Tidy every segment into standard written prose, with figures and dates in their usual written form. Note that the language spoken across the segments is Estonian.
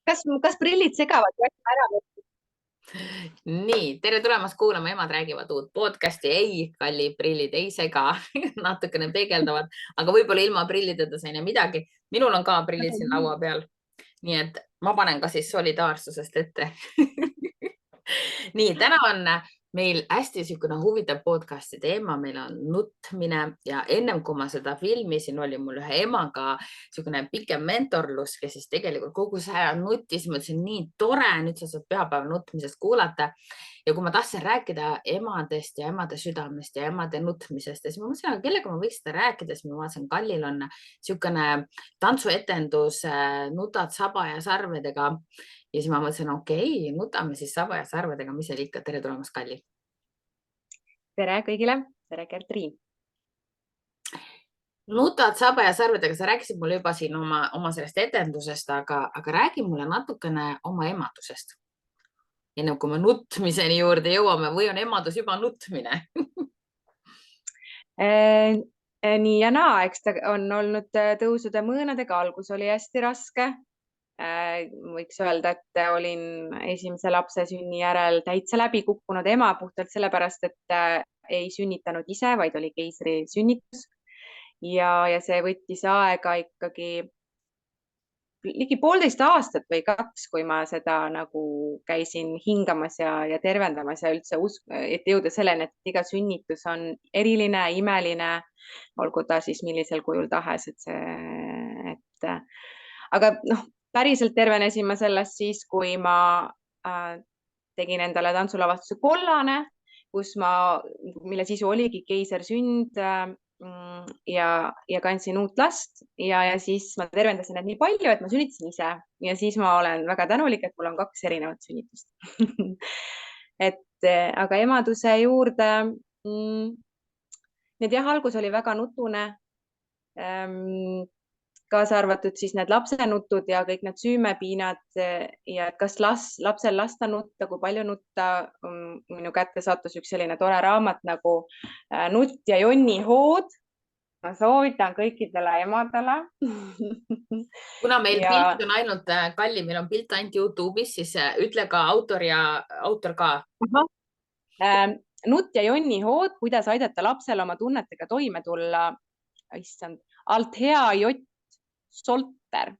kas prillid segavad või ära võtta? Nii, tere tulemast kuulama Emad räägivad uut podcasti. Ei, Kalli, prillid ei sega, natukene peegeldavad, aga võib-olla ilma prillideta sain ja midagi. Minul on ka prillid siin laua peal. Nii et ma panen ka siis solidaarsusest ette. Nii, täna on meil hästi niisugune huvitav podcasti teema. Meil on nutmine ja ennem kui ma seda filmisin, oli mul ühe emaga niisugune pikem mentorlus, kes siis tegelikult kogu see aja nutis. Ma ütlesin, nii tore, nüüd sa saad pühapäeva nutmisest kuulata. Ja kui ma tahtsin rääkida emadest ja emade südamest ja emade nutmisest, siis ma mõtlesin, kellega ma võiks seda rääkida, siis ma vaatasin, Kallil on niisugune tantsuetendus Nutad saba ja sarvedega. Ja siis ma mõtlesin, okei, nutame siis saba ja sarvedega, mis seal ikka. Tere tulemast, Kalli. Tere kõigile. Tere, Gertriin. Nutad saba ja sarvedega. Sa rääkisid mulle juba siin oma sellest etendusest, aga räägi mulle natukene oma emadusest. Enne kui me nutmiseni juurde jõuame või on emadus juba nutmine? Nii ja naa, eks ta on olnud tõusude mõõnadega. Algus oli hästi raske. Võiks öelda, et olin esimese lapse sünni järel täitsa läbi kukkunud ema puhtalt sellepärast, et ei sünnitanud ise, vaid oli keisri sünnitus. Ja see võttis aega ikkagi ligi 1,5 aastat või 2, kui ma seda nagu käisin hingamas ja tervendamas ja üldse et jõuda selleni, et iga sünnitus on eriline, imeline, olgu ta siis millisel kujul tahes, aga päriselt tervenesin ma sellest siis, kui ma tegin endale tantsulavastuse Kollane, mille sisu oligi keisersünd ja kandsin uut last ja siis ma tervendasin need nii palju, et ma sünnitasin ise ja siis ma olen väga tänulik, et mul on 2 erinevat sünnitust. Aga emaduse juurde, need jah, algus oli väga nutune, kaasa arvatud siis need lapsenutud ja kõik need süümepiinad ja kas lapsel lasta nutta, kui palju nutta. Minu kätte sattus üks selline tore raamat nagu Nutt ja Jonni hood. Ma soovitan kõikidele emadele. Kuna meil pilt on ainult, Kalli, meil on pilt ainult YouTube'is, siis ütle ka autor ka. Nutt ja Jonni hood, kuidas aidata lapsel oma tunnetega toime tulla. Althea Jott Solter,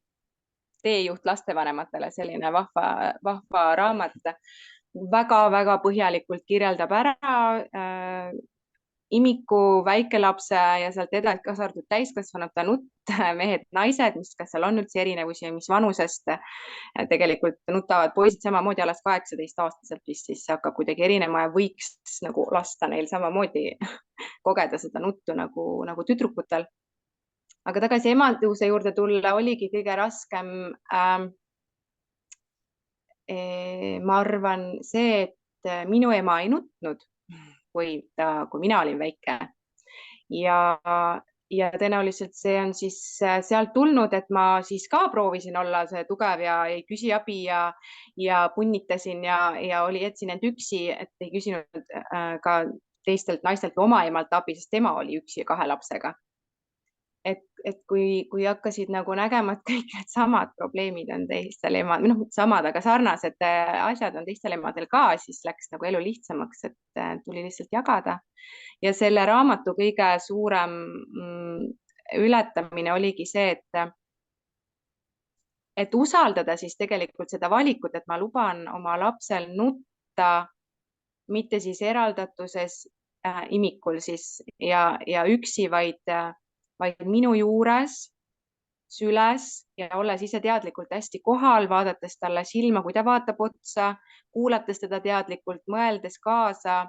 teejuht lastevanematele, selline vahva raamat. Väga-väga põhjalikult kirjeldab ära imiku, väikelapse ja sealt edasi kaasa arvatud täiskasvanute nutt, mehed, naised, kas seal on üldse erinevusi ja mis vanusest tegelikult nutavad poisid samamoodi alles 18-aastaselt vist siis hakkab kuidagi erinema ja võiks nagu lasta neil samamoodi kogeda seda nuttu nagu tüdrukutel. Aga tagasi emaduse juurde tulla oligi kõige raskem. Ma arvan see, et minu ema ei nutnud, kui mina olin väike. Ja tõenäoliselt see on siis sealt tulnud, et ma siis ka proovisin olla see tugev ja ei küsi abi ja punnitasin ja jätsin end üksi, et ei küsinud ka teistelt naistelt või oma emalt abi, sest tema oli üksi 2 lapsega. Et kui hakkasid nagu nägema, et kõik need samad probleemid on teistel emadel, samad, aga sarnased asjad on teistel emadel ka, siis läks nagu elu lihtsamaks, et tuli lihtsalt jagada. Ja selle raamatu kõige suurem ületamine oligi see, et usaldada siis tegelikult seda valikut, et ma luban oma lapsel nutta, mitte siis eraldatuses imikul siis ja üksi, vaid minu juures, süles ja olles ise teadlikult hästi kohal, vaadates talle silma, kui ta vaatab otsa, kuulates teda teadlikult, mõeldes kaasa,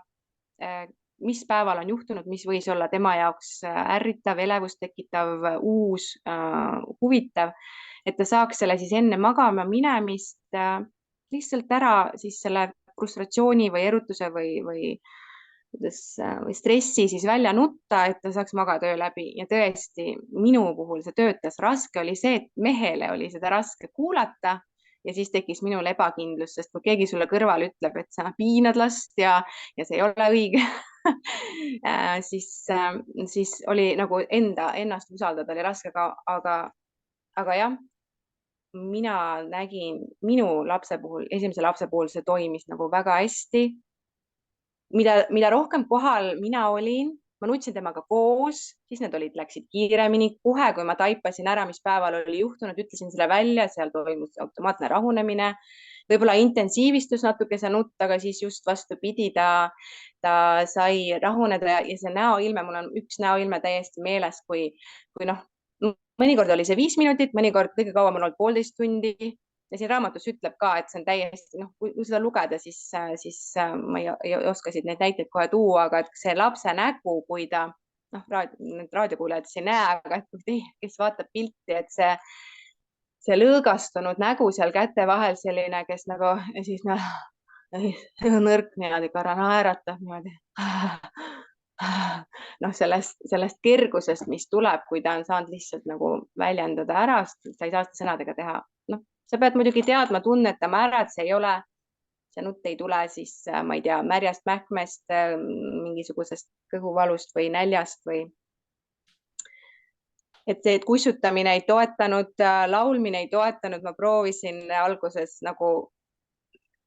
mis päeval on juhtunud, mis võis olla tema jaoks ärritav, elevust tekitav, uus, huvitav, et ta saaks selle siis enne magama minemist lihtsalt ära siis selle frustratsiooni või erutuse või stressi siis välja nutta, et ta saaks magada öö läbi ja tõesti minu puhul see töötas. Raske oli see, et mehele oli seda raske kuulata ja siis tekkis minul ebakindlus, sest kui keegi sulle kõrval ütleb, et sa piinad last ja see ei ole õige siis oli nagu ennast usaldada oli raske, aga jah, mina nägin minu lapse puhul, esimese lapse puhul see toimis nagu väga hästi. Mida rohkem kohal mina olin, ma nutsin temaga koos, siis need läksid kiiremini. Kohe, kui ma taipasin ära, mis päeval oli juhtunud, ütlesin selle välja, seal toimus automaatne rahunemine. Võib-olla intensiivistus natuke see nutt, aga siis just vastupidi, ta sai rahuneda ja see näoilme, mul on üks näoilme täiesti meeles, kui mõnikord oli see 5 minutit, mõnikord kõige kauem on olnud 1,5 tundi. Ja siin raamatus ütleb ka, et see on täiesti, kui seda lugeda, siis ma ei oska siit neid näiteid kohe tuua, aga see lapse nägu, kui ta, raadiokuulajad ei näe, aga kes vaatab pilti, et see lõõgastunud nägu seal käte vahel selline, kes nagu ja siis nõrk niimoodi korra naeratab niimoodi. Sellest kergusest, mis tuleb, kui ta on saanud lihtsalt nagu väljendada ära, sa ei saa seda sõnadega teha. Sa pead muidugi teadma, tunnetama ära, et see nutt ei tule siis, ma ei tea, märjast mähkmest, mingisugusest kõhuvalust või näljast või. Et see kussutamine ei toetanud, laulmine ei toetanud, ma proovisin alguses nagu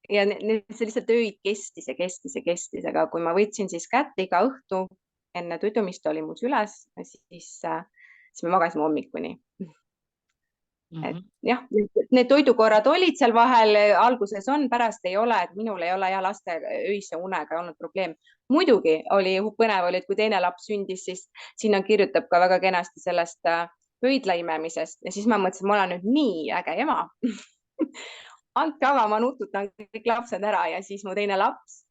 ja see lihtsalt öid kestis, aga kui ma võtsin siis kätte iga õhtu enne tudumist oli mul süles, siis me magasime hommikuni. Et jah, need toidukorrad olid seal vahel, alguses on, pärast ei ole, et minul ei ole ja laste öise unega olnud probleem. Muidugi oli põnev, et kui teine laps sündis, siis sinna kirjutab ka väga kenasti sellest pöidla imemisest ja siis ma mõtlesin, ma olen nüüd nii äge ema. Andke aga, ma nututan kõik lapsed ära ja siis mu teine laps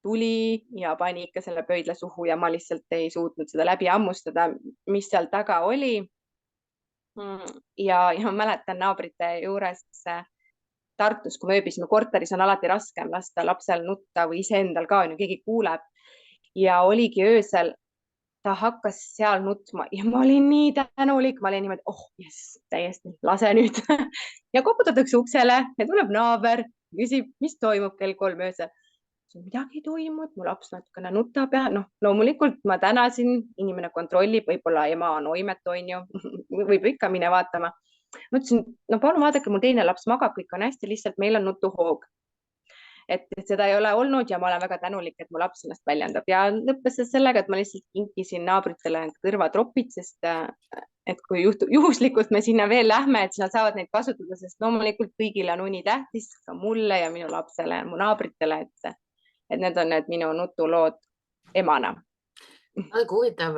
tuli ja pani ikka selle pöidla suhu ja ma lihtsalt ei suutnud seda läbi ammustada, mis seal taga oli. Ja ma mäletan naabrite juures Tartus, kui me ööbisime korteris, on alati raskem lasta lapsel nutta või iseendal ka, keegi kuuleb. Ja oligi öösel, ta hakkas seal nutma ja ma olin nii tänulik, ma olin niimoodi, jess, täiesti, lase nüüd. Ja koputatakse uksele ja tuleb naaber, küsib, mis toimub kell 3 öösel. Midagi ei toimu, mu laps natukene nutab ja loomulikult ma tänasin, inimene kontrollib, võib-olla ema on oimet, on ju, võib ikka mine vaatama. Ma ütlesin, palun vaadake, mul teine laps magab, kõik on hästi, lihtsalt meil on nutuhoog. Et seda ei ole olnud ja ma olen väga tänulik, et mu laps ennast väljendab ja lõppes sellega, et ma lihtsalt kinkisin naabritele kõrvatropid, sest et kui juhuslikult me sinna veel lähme, et siis nad saavad neid kasutada, sest loomulikult kõigile on uni tähtis, ka mulle ja minu lapsele ja mu naabritele, et need on need minu nutulood emana. Väga huvitav,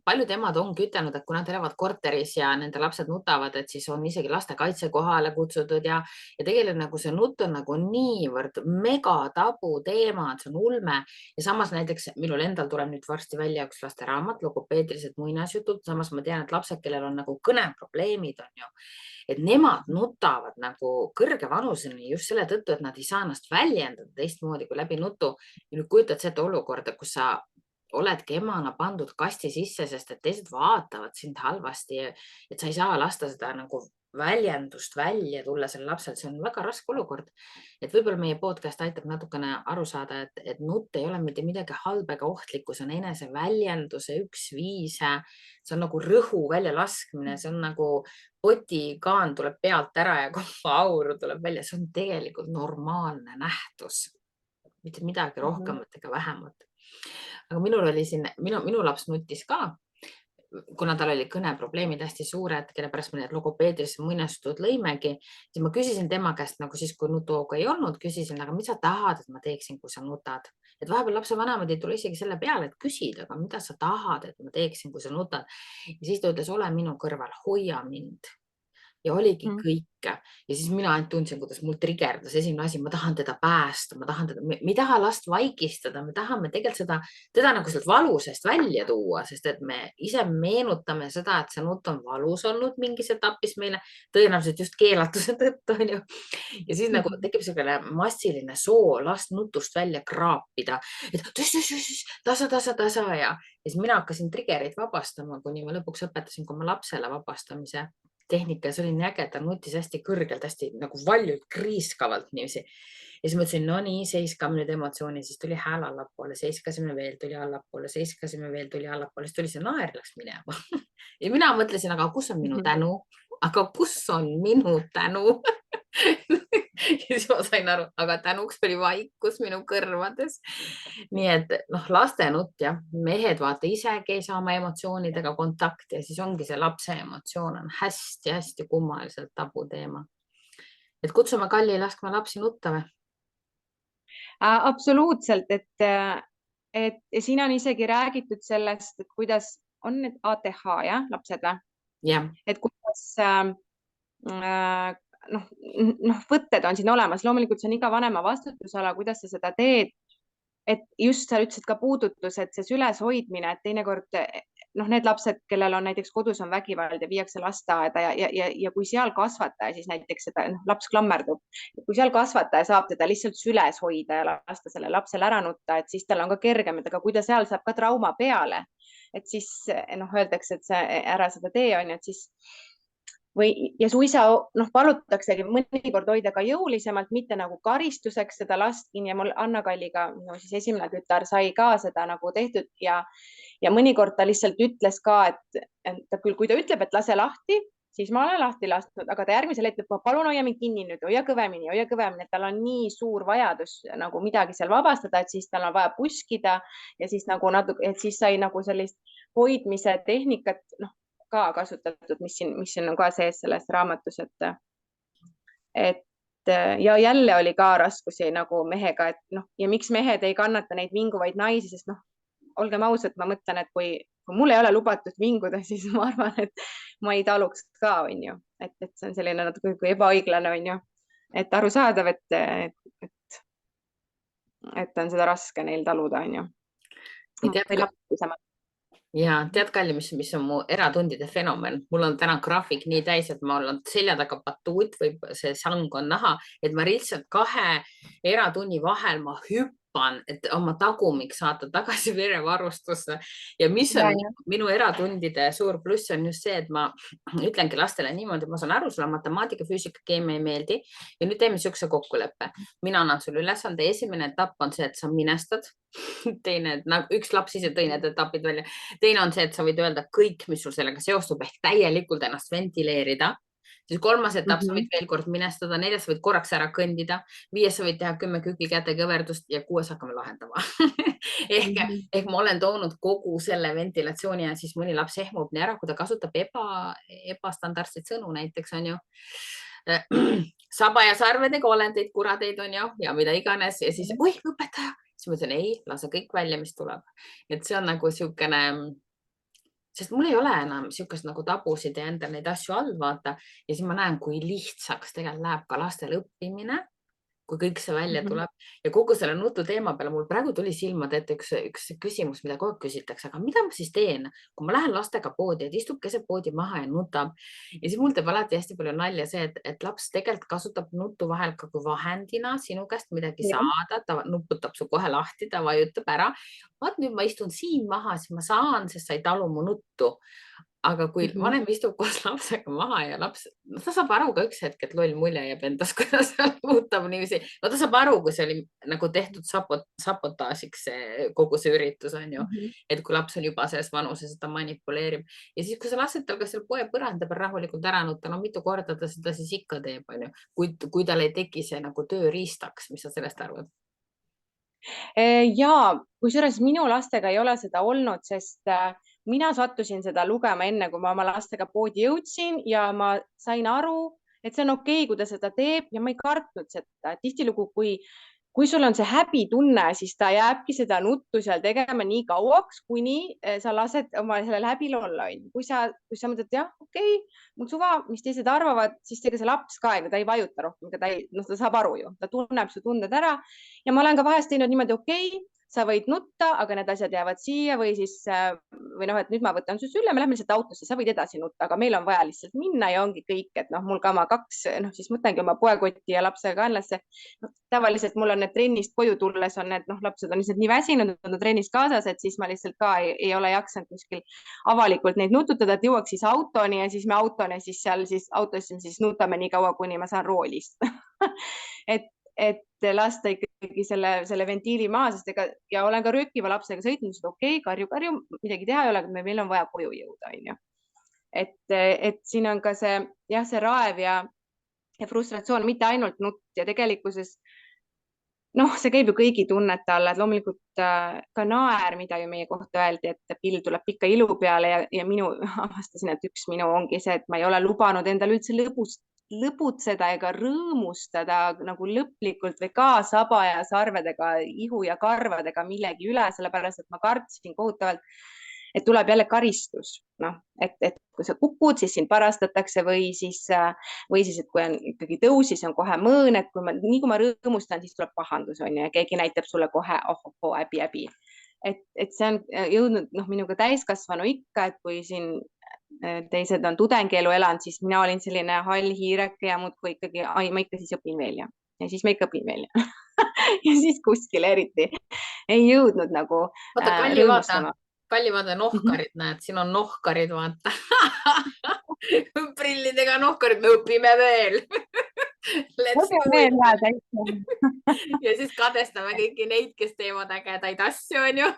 paljud emad ongi ütelnud, et kui nad elavad korteris ja nende lapsed nutavad, et siis on isegi lastekaitse kohale kutsutud ja tegelikult nagu see nutt on nagu niivõrd mega tabu teema, et see on ulme ja samas näiteks minul endal tuleb nüüd varsti välja üks lasteraamat, logopeedilised muinasjutud, samas ma tean, et lapsed, kellel on nagu kõneprobleemid on ju, et nemad nutavad nagu kõrge vanuseni just selle tõttu, et nad ei saa ennast väljendada teistmoodi kui läbi nutu. Ja nüüd kujutad seda olukorda, kus sa oledki emana pandud kasti sisse, sest et teised vaatavad sind halvasti, et sa ei saa lasta seda nagu väljendust välja tulla selle lapsel, see on väga raske olukord. Et võib-olla meie podcast aitab natukene aru saada, et nutt ei ole mitte midagi halba ega ohtlikku, see on enese väljenduse üks viise, see on nagu rõhu välja laskmine, see on nagu potikaan tuleb pealt ära ja kogu auru tuleb välja, see on tegelikult normaalne nähtus, mitte midagi rohkemat ega vähemat. Aga minul oli siin, minu laps nutis ka, kuna tal oli kõneprobleemid hästi suured, kelle pärast me need logopeedilised muinasjutud lõimegi, siis ma küsisin tema käest, nagu siis, kui nutuhooga ei olnud, küsisin, aga mis sa tahad, et ma teeksin, kui sa nutad? Et vahepeal lapse vanemad ei tule isegi selle peale, et küsida, aga mida sa tahad, et ma teeksin, kui sa nutad? Ja siis ta ütles, ole minu kõrval, hoia mind. Ja oligi kõik. Ja siis mina ainult tundsin, kuidas mul trigerdas esimene asi, ma tahan teda päästa, me ei taha last vaikistada, me tahame tegelikult teda nagu sealt valusest välja tuua, sest et me ise meenutame seda, et see nutt on valus olnud mingis etapis meile, tõenäoliselt just keelatuse tõttu on ju. Ja siis nagu tekib selline massiline soo last nutust välja kraapida, et tasa ja siis mina hakkasin trigereid vabastama, kuni ma lõpuks õpetasin ka oma lapsele vabastamise. tehnika ja see oli nii äge, ta nutis hästi kõrgelt, hästi nagu valjult, kriiskavalt niiviisi. Ja siis mõtlesin, no nii, seiskame nüüd emotsiooni, siis tuli hääl allapoole, seiskasime veel, tuli allapoole, seiskasime veel, tuli allapoole, siis tuli see naer, läks minema. Ja mina mõtlesin, aga kus on minu tänu? Aga kus on minu tänu? Ja siis ma sain aru, aga tänuks oli vaikus minu kõrvades. Nii et laste nutt, jah, mehed vaata isegi ei saa oma emotsioonidega kontakti ja siis ongi see lapse emotsioon on hästi-hästi kummaliselt tabu teema. Et kutsume Kalli laskma lapsi nutta või? Absoluutselt, et siin on isegi räägitud sellest, et kuidas on need ATH, jah, lapsed või? Jah. Et kuidas võtted on siin olemas, loomulikult see on iga vanema vastutusala, kuidas sa seda teed, et just sa ütlesid ka puudutus, et see süles hoidmine, et teinekord need lapsed, kellel on näiteks kodus on vägivald ja viiakse lasteaeda ja kui seal kasvataja siis näiteks seda laps klammerdub, kui seal kasvataja saab teda lihtsalt süles hoida ja lasta selle lapsel ära nutta, et siis tal on ka kergem, et aga kui ta seal saab ka trauma peale, et siis öeldakse, et ära seda tee on ju, et siis ja suisa palutaksegi mõnikord hoida ka jõulisemalt, mitte nagu karistuseks seda last kinni ja mul Anna-Kalliga, siis esimene tütar sai ka seda nagu tehtud ja mõnikord ta lihtsalt ütles ka, et ta küll, kui ta ütleb, et lase lahti, siis ma olen lahti lasknud, aga ta järgmisel hetkel, palun hoia mind kinni nüüd, hoia kõvemini, et tal on nii suur vajadus nagu midagi seal vabastada, et siis tal on vaja puskida ja siis nagu natuke, et siis sai nagu sellist hoidmise tehnikat, ka kasutatud, mis siin on ka sees selles raamatus, et ja jälle oli ka raskusi nagu mehega, et ja miks mehed ei kannata neid vinguvaid naisi, sest olgem ausad, ma mõtlen, et kui mul ei ole lubatud vinguda, siis ma arvan, et ma ei taluks ka, on ju, et see on selline natuke ebaõiglane, on ju, et arusaadav, et on seda raske neil taluda, on ju. Ja tead, Kalli, mis on mu eratundide fenomen? Mul on täna graafik nii täis, et ma olen selja taga batuut või see sang on näha, et ma lihtsalt 2 eratunni vahel ma hüppan, et oma tagumik saata tagasi verevarustusse. Ja mis on minu eratundide suur pluss on just see, et ma ütlengi lastele niimoodi, ma saan aru, sulle matemaatika, füüsika, keemia ei meeldi ja nüüd teeme siukse kokkuleppe. Mina annan sulle ülesande, esimene etapp on see, et sa minestad. Teine, üks laps ise tõi need etapid välja. Teine on see, et sa võid öelda kõik, mis sul sellega seostub, ehk täielikult ennast ventileerida. Siis 3. etapp sa võid veel kord minestada, 4. sa võid korraks ära kõndida, 5. sa võid teha 10 küki käte kõverdust ja 6. hakkame lahendama. ehk ma olen toonud kogu selle ventilatsiooni ja siis mõni laps ehmub nii ära, kui ta kasutab ebastandardseid sõnu, näiteks on ju saba ja sarvedega olendeid, kuradeid on ju ja mida iganes ja siis, oih, õpetaja. Siis ma ütlen, ei, lase kõik välja, mis tuleb. Et see on nagu siukene, sest mul ei ole enam siukest nagu tabusid ja enda neid asju all vaata. Ja siis ma näen, kui lihtsaks tegelikult läheb ka lastel õppimine, kui kõik see välja tuleb. Ja kogu selle nutu teema peale mul praegu tuli silmad ette üks küsimus, mida kogu aeg küsitakse, aga mida ma siis teen, kui ma lähen lastega poodi, et istub keset poodi maha ja nutab. Ja siis mul teeb alati hästi palju nalja see, et laps tegelikult kasutab nutu vahel ka kui vahendina sinu käest midagi saada, ta nuputab su kohe lahti, ta vajutab ära. Vaat nüüd ma istun siin maha, siis ma saan, sest sa ei talu mu nuttu. Aga kui vanem istub koos lapsega maha ja laps, ta saab aru ka üks hetk, et loll mulje jääb endas, kui ta seal muutab niiviisi. No ta saab aru, kui see oli nagu tehtud sabotaažiks kogu see üritus on ju. Et kui laps on juba selles vanuses, ta manipuleerib. Ja siis, kui sa lased tal ka selle poe põranda peal rahulikult ära nutta, no mitu korda ta seda siis ikka teeb, on ju. Kui tal ei teki see nagu tööriistaks, mis sa sellest arvad? Ja kusjuures minu lastega ei ole seda olnud, sest mina sattusin seda lugema enne, kui ma oma lastega poodi jõudsin ja ma sain aru, et see on okei, kui ta seda teeb ja ma ei kartnud seda. Tihtilugu, kui sul on see häbitunne, siis ta jääbki seda nuttu seal tegema nii kauaks, kuni sa lased oma sellel häbil olla. Kui sa mõtled, jah, okei, mul suva, mis teised arvavad, siis see laps ka, ta ei vajuta rohkem, ta saab aru ju, ta tunneb su tunded ära ja ma olen ka vahest teinud niimoodi, okei, sa võid nutta, aga need asjad jäävad siia või siis, või noh, et nüüd ma võtan su sülle, me lähme lihtsalt autosse, sa võid edasi nutta, aga meil on vaja lihtsalt minna ja ongi kõik, et noh, mul ka oma 2, noh, siis mõtlengi oma poekotti ja lapsega enlasse. Tavaliselt mul on need trennist koju tulles on need, noh, lapsed on lihtsalt nii väsinud, on trennist kaasas, et siis ma lihtsalt ka ei ole jaksanud kuskil avalikult neid nututada, et jõuaks siis autoni ja siis me autoni siis seal siis autos siis nutame nii kaua, kuni ma saan roolist et lasta ikkagi selle ventiili maha, sest ja olen ka röökiva lapsega sõitnud, et okei, karju, midagi teha ei ole, aga meil on vaja koju jõuda, on ju. Et siin on ka see, jah, see raev ja frustratsioon, mitte ainult nutt ja tegelikkuses, noh, see käib ju kõigi tunnete alla, et loomulikult ka naer, mida ju meie kohta öeldi, et pill tuleb pikka ilu peale ja minu avastasin, et üks minu ongi see, et ma ei ole lubanud endale üldse lõbutseda ega rõõmustada nagu lõplikult või ka saba ja sarvedega, ihu ja karvadega millegi üle, sellepärast et ma kartsin kohutavalt, et tuleb jälle karistus, noh, et kui sa kukud, siis sind parastatakse või siis, et kui on ikkagi tõus, siis on kohe mõõn, et nii kui ma rõõmustan, siis tuleb pahandus, on ju, ja keegi näitab sulle kohe, oh, häbi. Et see on jõudnud, noh, minuga täiskasvanu ikka, et kui siin teised on tudengielu elanud, siis mina olin selline hall hiireke ja muudkui ikkagi, ma ikka siis õpin veel ja siis ma ikka õpin veel ja siis kuskil eriti ei jõudnud nagu Vaata, Kalli, vaata nohkarid, näed, siin on nohkarid, vaata. Prillidega nohkarid, me õpime veel. Ja siis kadestame kõiki neid, kes teevad ägedaid asju, on ju.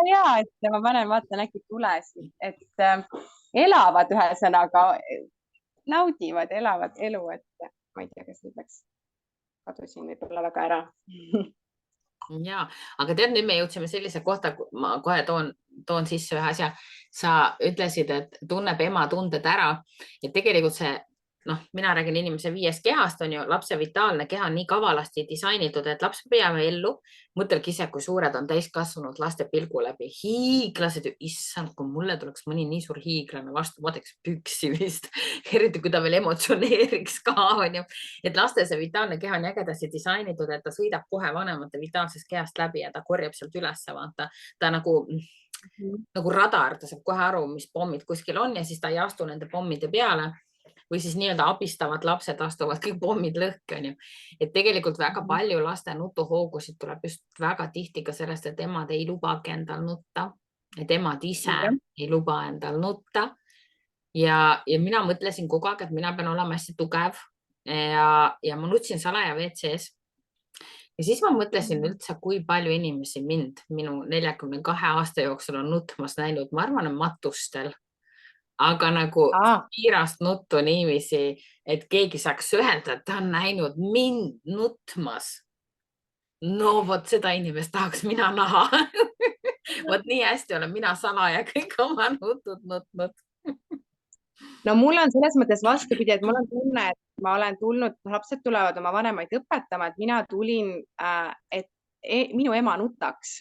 Ja, et ma panen, vaatan äkki tulesid, et elavad ühesõnaga, naudivad, elavad elu, et ma ei tea, kas nüüd läks, kadusin võib-olla väga ära. Ja, aga tead, nüüd me jõudsime sellise kohta, ma kohe toon sisse ühe asja. Sa ütlesid, et tunneb ema tunded ära, et tegelikult see, noh, mina räägin inimese 5 kehast, on ju, lapse vitaalne keha on nii kavalasti disainitud, et laps peab ellu. Mõtelge ise, kui suured on täiskasvanud laste pilgu läbi. Hiiglased, issand, kui mulle tuleks mõni nii suur hiiglane vastu, vaataks püksi vist, eriti kui ta veel emotsioneeriks ka, on ju. Et laste see vitaalne keha on ägedasti disainitud, et ta sõidab kohe vanemate vitaalsest kehast läbi ja ta korjab sealt üles, vaata. Ta nagu radar, ta saab kohe aru, mis pommid kuskil on ja siis ta ei astu nende pommide peale. Või siis nii-öelda abistavad lapsed astuvad kõik pommid lõhki, on ju. Et tegelikult väga palju laste nutuhoogusid tuleb just väga tihti ka sellest, et emad ei lubagi endal nutta, et emad ise ei luba endal nutta. Ja mina mõtlesin kogu aeg, et mina pean olema hästi tugev ja ma nutsin salaja WC-s. Ja siis ma mõtlesin üldse, kui palju inimesi minu 42 aasta jooksul on nutmas näinud, ma arvan, matustel. Aga nagu kiirast nuttu niiviisi, et keegi saaks öelda, et ta on näinud mind nutmas. No vot seda inimest tahaks mina näha. Vot nii hästi olen mina salaja kõik oma nutud nutnud. No mul on selles mõttes vastupidi, et mul on tunne, et ma olen tulnud, lapsed tulevad oma vanemaid õpetama, et mina tulin, et minu ema nutaks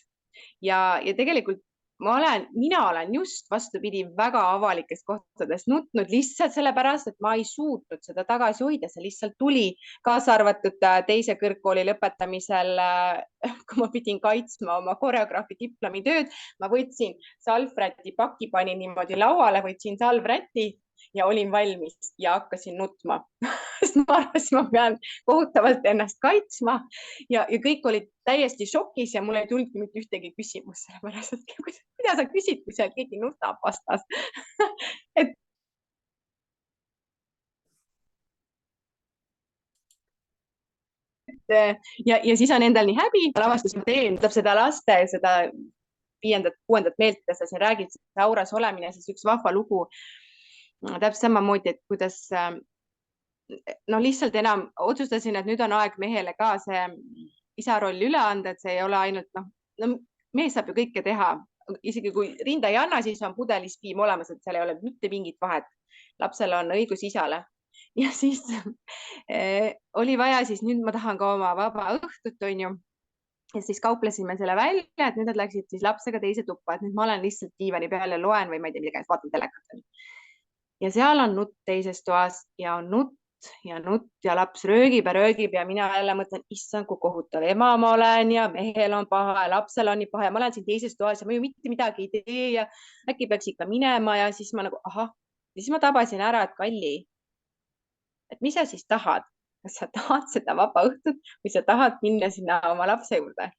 ja tegelikult mina olen just vastupidi väga avalikes kohtades nutnud lihtsalt sellepärast, et ma ei suutnud seda tagasi hoida, see lihtsalt tuli, kaasa arvatud teise kõrgkooli lõpetamisel, kui ma pidin kaitsma oma koreograafi diplomitööd, ma võtsin salvräti paki, panin niimoodi lauale, võtsin salvräti ja olin valmis ja hakkasin nutma. Ma arvasin, ma pean kohutavalt ennast kaitsma ja kõik olid täiesti šokis ja mul ei tulnud mitte ühtegi küsimus, sellepärast, et mida sa küsid, kui seal keegi nutab vastas. Ja siis on endal nii häbi, lavastus ma teen, seda laste, seda 5., 6. meelt, mida sa siin räägid, see auras olemine, siis üks vahva lugu, täpselt samamoodi, et kuidas lihtsalt enam otsustasin, et nüüd on aeg mehele ka see isa roll üle anda, et see ei ole ainult, mees saab ju kõike teha. Isegi kui rinda ei anna, siis on pudelis piim olemas, et seal ei ole mitte mingit vahet. Lapsel on õigus isale. Ja siis oli vaja, siis nüüd ma tahan ka oma vaba õhtut, on ju. Ja siis kauplesime selle välja, et nüüd nad läksid siis lapsega teise tuppa, et nüüd ma olen lihtsalt diivani peal ja loen või ma ei tea, midagi, vaatan telekat. Ja seal on nutt teises toas ja on nutt ja laps röögib ja mina jälle mõtlen, issand, kui kohutav ema ma olen ja mehel on paha ja lapsel on nii paha ja ma olen siin teises toas ja ma ju mitte midagi ei tee ja äkki peaks ikka minema ja siis ma nagu, ahah, siis ma tabasin ära, et Kalli, et mis sa siis tahad, kas sa tahad seda vaba õhtut või sa tahad minna sinna oma lapse juurde.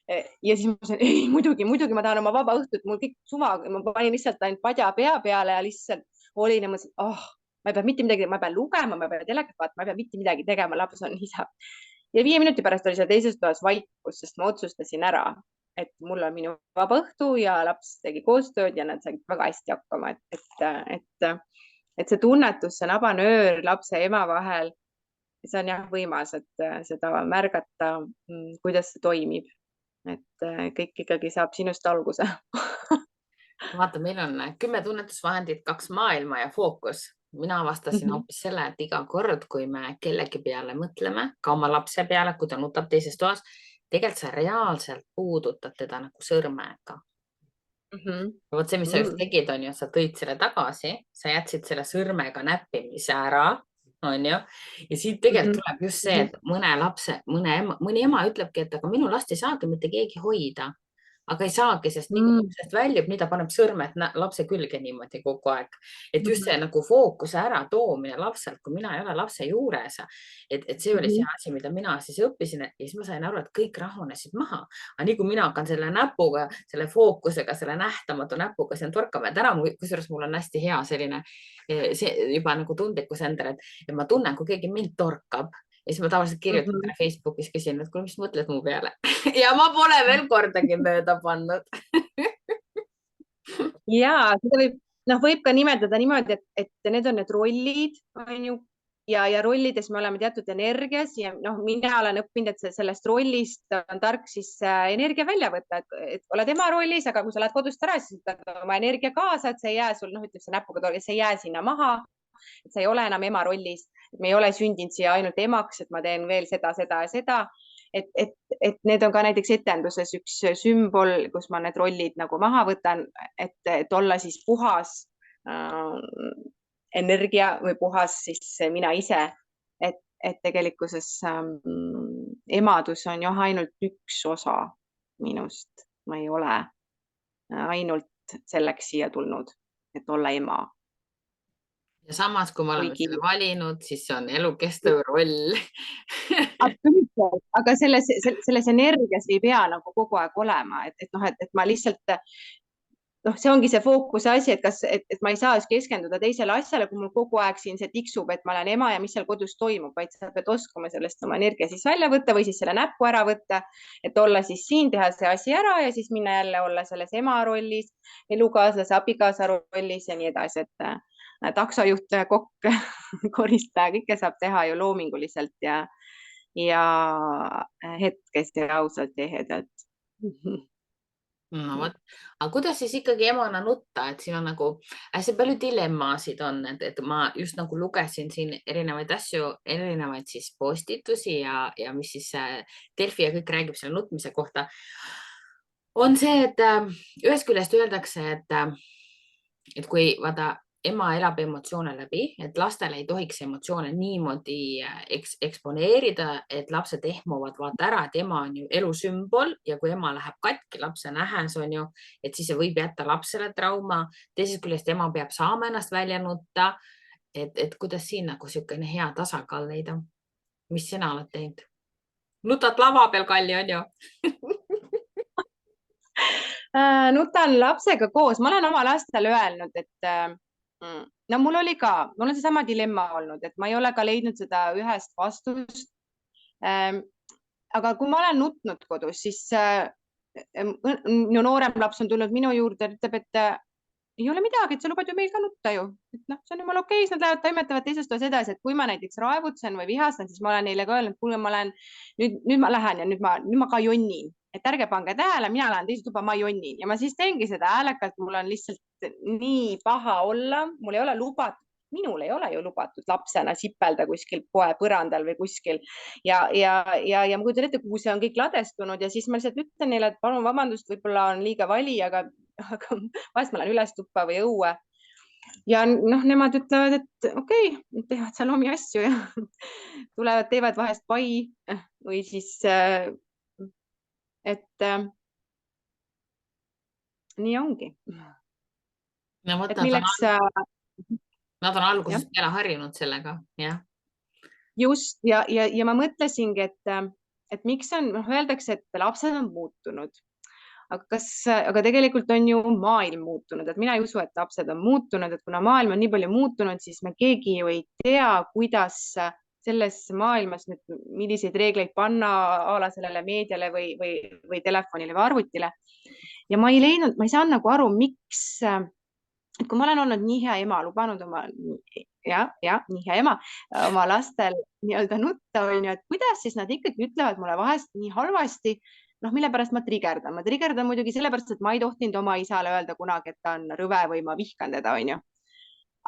Ja siis ma ütlesin, ei, muidugi ma tahan oma vaba õhtut, mul kõik suva, ma panin lihtsalt ainult padja pea peale ja lihtsalt olin ja mõtlesin, ma ei pea mitte midagi, ma pean lugema, ma pean telekat vaatama, ma ei pea mitte midagi tegema, laps on isa. Ja 5 minuti pärast oli seal teises toas vaikus, sest ma otsustasin ära, et mul on minu vaba õhtu ja laps tegi koostööd ja nad said väga hästi hakkama, et see tunnetus, see nabanöör lapse ja ema vahel, see on jah võimas, et seda märgata, kuidas see toimib. Et kõik ikkagi saab sinust alguse. Vaata, meil on 10 tunnetusvahendit, 2 maailma ja fookus. Mina avastasin hoopis selle, et iga kord, kui me kellegi peale mõtleme, ka oma lapse peale, kui ta nutab teises toas, tegelikult sa reaalselt puudutad teda nagu sõrmega. Vot see, mis sa just tegid, on ju, sa tõid selle tagasi, sa jätsid selle sõrmega näppimise ära, on ju, ja siit tegelikult tuleb just see, et mõni ema ütlebki, et aga minu last ei saagi mitte keegi hoida. Aga ei saagi, sest nii kui lapsest väljub, nii ta paneb sõrmed lapse külge niimoodi kogu aeg. Et just see nagu fookuse ära toomine lapselt, kui mina ei ole lapse juures. Et see oli see asi, mida mina siis õppisin ja siis ma sain aru, et kõik rahunesid maha. Aga nii kui mina hakkan selle näpuga, selle fookusega, selle nähtamatu näpuga siin torkama, et ära, kusjuures mul on hästi hea selline juba nagu tundlikkus endale, et ma tunnen, kui keegi mind torkab. Ja siis ma tavaliselt kirjutan talle Facebookis, küsin, et kuule, mis mõtled mu peale? Ja ma pole veel kordagi mööda pannud. Ja, seda võib ka nimetada niimoodi, et need on need rollid, on ju, ja rollides me oleme teatud energias ja mina olen õppinud, et sellest rollist on tark siis energia välja võtta, et oled ema rollis, aga kui sa lähed kodust ära, siis võtad oma energia kaasa, et see ei jää sul, ütleb see näpuga, see ei jää sinna maha, et sa ei ole enam ema rollis. Me ei ole sündinud siia ainult emaks, et ma teen veel seda ja seda. Et need on ka näiteks etenduses üks sümbol, kus ma need rollid nagu maha võtan, et olla siis puhas energia või puhas siis mina ise. Et tegelikkuses emadus on jah ainult üks osa minust. Ma ei ole ainult selleks siia tulnud, et olla ema. Ja samas, kui me oleme selle valinud, siis see on elukestev roll. Absoluutselt, aga selles energias ei pea nagu kogu aeg olema, et ma lihtsalt, see ongi see fookuse asi, et ma ei saa keskenduda teisele asjale, kui mul kogu aeg siin see tiksub, et ma olen ema ja mis seal kodus toimub, vaid sa pead oskama sellest oma energia siis välja võtta või siis selle näpu ära võtta, et olla siis siin, teha see asi ära ja siis minna jälle olla selles ema rollis, elukaaslase, abikaasa rollis ja nii edasi, et taksojuht, kokk, koristaja, kõike saab teha ju loominguliselt ja hetkes ja ausalt ja ehedalt. No, aga kuidas siis ikkagi emana nutta, et siin on nagu hästi palju dilemmasid on, et ma just nagu lugesin siin erinevaid asju, erinevaid siis postitusi ja mis siis Delfi ja kõik räägib selle nutmise kohta. On see, et ühest küljest öeldakse, et kui vaata, ema elab emotsioone läbi, et lastel ei tohiks emotsioone niimoodi eksponeerida, et lapsed ehmuvad vaata ära, et ema on ju elusümbol ja kui ema läheb katki lapse nähes on ju, et siis see võib jätta lapsele trauma. Teisest küljest ema peab saama ennast välja nutta, et kuidas siin nagu selline hea tasakaal leida. Mis sina oled teinud? Nutad lava peal, Kalli, on ju? Nutan lapsega koos. Ma olen oma lastele öelnud, et mul on seesama dilemma olnud, et ma ei ole ka leidnud seda ühest vastust. Aga kui ma olen nutnud kodus, siis minu noorem laps on tulnud minu juurde, ütleb, et ei ole midagi, et sa lubad ju meil ka nutta ju. Et see on jumala okei, nad lähevad toimetavad teises toas edasi, et kui ma näiteks raevutsen või vihastan, siis ma olen neile ka öelnud, kuule, nüüd ma lähen ja nüüd ma ka jonnin. Et ärge pange tähele, mina lähen teise tuba, ma jonnin ja ma siis teengi seda häälekalt, mul on lihtsalt nii paha olla, minul ei ole ju lubatud lapsena sipelda kuskil poe põrandal või kuskil ja ma kujutan ette, kuhu see on kõik ladestunud ja siis ma lihtsalt ütlen neile, et palun vabandust, võib-olla on liiga vali, aga vahest ma lähen üles tuppa või õue. ja noh, nemad ütlevad, et okei, teevad seal omi asju ja tulevad, teevad vahest pai või siis, et nii ongi. no vot, Et milleks, nad on jah, algusest peale harjunud sellega, jah. just ja ma mõtlesingi, et miks on, noh, öeldakse, et lapsed on muutunud, aga tegelikult on ju maailm muutunud, et mina ei usu, et lapsed on muutunud, et kuna maailm on nii palju muutunud, siis me keegi ju ei tea, kuidas selles maailmas nüüd, milliseid reegleid panna a la sellele meediale või telefonile või arvutile. Ja ma ei saanud nagu aru, miks, et kui ma olen olnud nii hea ema, lubanud oma, nii hea ema oma lastel nii-öelda nutta, onju, et kuidas siis nad ikkagi ütlevad mulle vahest nii halvasti, noh, mille pärast ma trigerdan. Ma trigerdan muidugi sellepärast, et ma ei tohtinud oma isale öelda kunagi, et ta on rõve või ma vihkan teda, onju.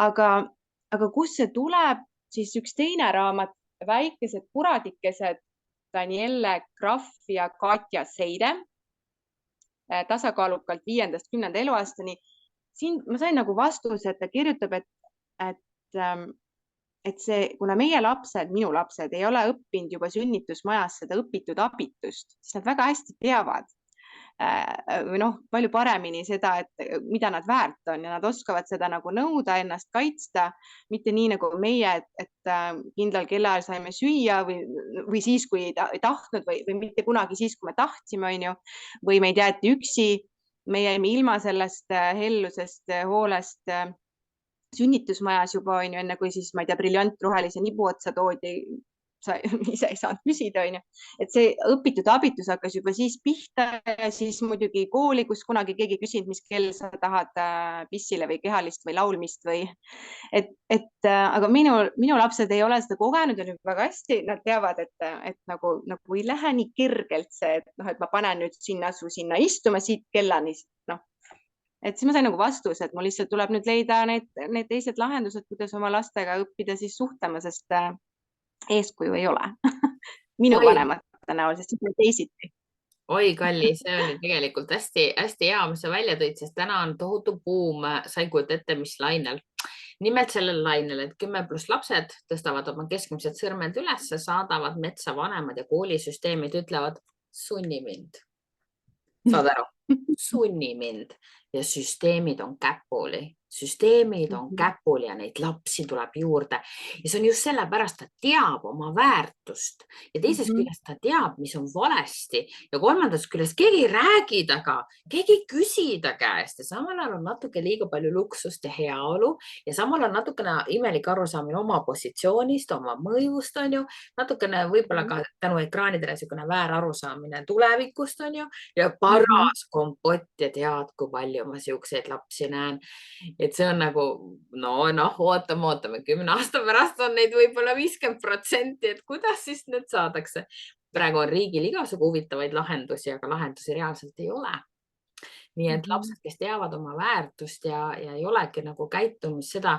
aga kust see tuleb, siis üks teine raamat, Väikesed kuradikesed, Danielle Graff ja Katja Seide, tasakaalukalt 5.–10. eluaastani. Siin ma sain nagu vastuse, et ta kirjutab, et see, kuna meie lapsed, minu lapsed ei ole õppinud juba sünnitusmajas seda õpitud abitust, siis nad väga hästi teavad või noh, palju paremini seda, et mida nad väärt on ja nad oskavad seda nagu nõuda, ennast kaitsta, mitte nii nagu meie, et kindlal kellaajal saime süüa või siis, kui ei tahtnud või mitte kunagi siis, kui me tahtsime, onju, või meid jäeti üksi, me jäime ilma sellest hellusest, hoolest sünnitusmajas juba, onju, enne kui siis, ma ei tea, briljantrohelise nibu otsa toodi, sa ise ei saanud küsida, onju. Et see õpitud abitus hakkas juba siis pihta ja siis muidugi kooli, kus kunagi keegi küsinud, mis kell sa tahad pissile või kehalist või laulmist või aga minu lapsed ei ole seda kogenud ja nüüd väga hästi, nad teavad, et nagu ei lähe nii kergelt see, et noh, et ma panen nüüd sinna istuma siit kellani, noh. Et siis ma sain nagu vastuse, et mul lihtsalt tuleb nüüd leida need teised lahendused, kuidas oma lastega õppida siis suhtlema, sest eeskuju ei ole minu vanemate näol, sest siis on teisiti. Oi, Kalli, see oli tegelikult hästi hea, mis sa välja tõid, sest täna on tohutu buum, sa ei kujuta ette, mis lainel. Nimelt sellel lainel, et 10+ lapsed tõstavad oma keskmised sõrmed üles, saadavad metsa vanemad ja koolisüsteemid ütlevad, sunni mind. Saad aru? Sunni mind ja süsteemid on käpuli ja neid lapsi tuleb juurde. Ja see on just sellepärast, ta teab oma väärtust ja teisest küljest ta teab, mis on valesti ja kolmandast küljest keegi ei räägi taga, keegi ei küsi ta käest ja samal ajal on natuke liiga palju luksust ja heaolu ja samal on natukene imelik arusaamine oma positsioonist, oma mõjust on ju, natukene võib-olla ka tänu ekraanidele niisugune väär arusaamine tulevikust on ju ja paras kompott ja tead, kui palju ma siukseid lapsi näen. Et see on nagu, ootame, 10 aasta pärast on neid võib-olla 50%, et kuidas siis need saadakse. Praegu on riigil igasugu huvitavaid lahendusi, aga lahendusi reaalselt ei ole. Nii et lapsed, kes teavad oma väärtust ja ei olegi nagu käitumist seda,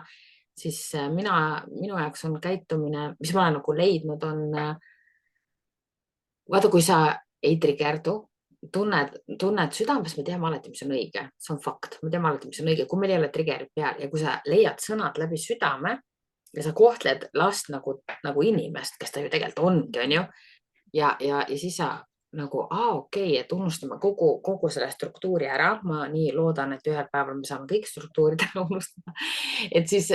siis minu jaoks on käitumine, mis ma olen nagu leidnud, on vaata, kui sa ei trigerdu, tunned südames, me teame alati, mis on õige, see on fakt, me teame alati, mis on õige, kui meil ei ole triggerid peal ja kui sa leiad sõnad läbi südame ja sa kohtled last nagu inimest, kes ta ju tegelikult ongi, on ju, ja siis sa nagu, okei, et unustame kogu selle struktuuri ära, ma nii loodan, et ühel päeval me saame kõik struktuurid ära unustada, et siis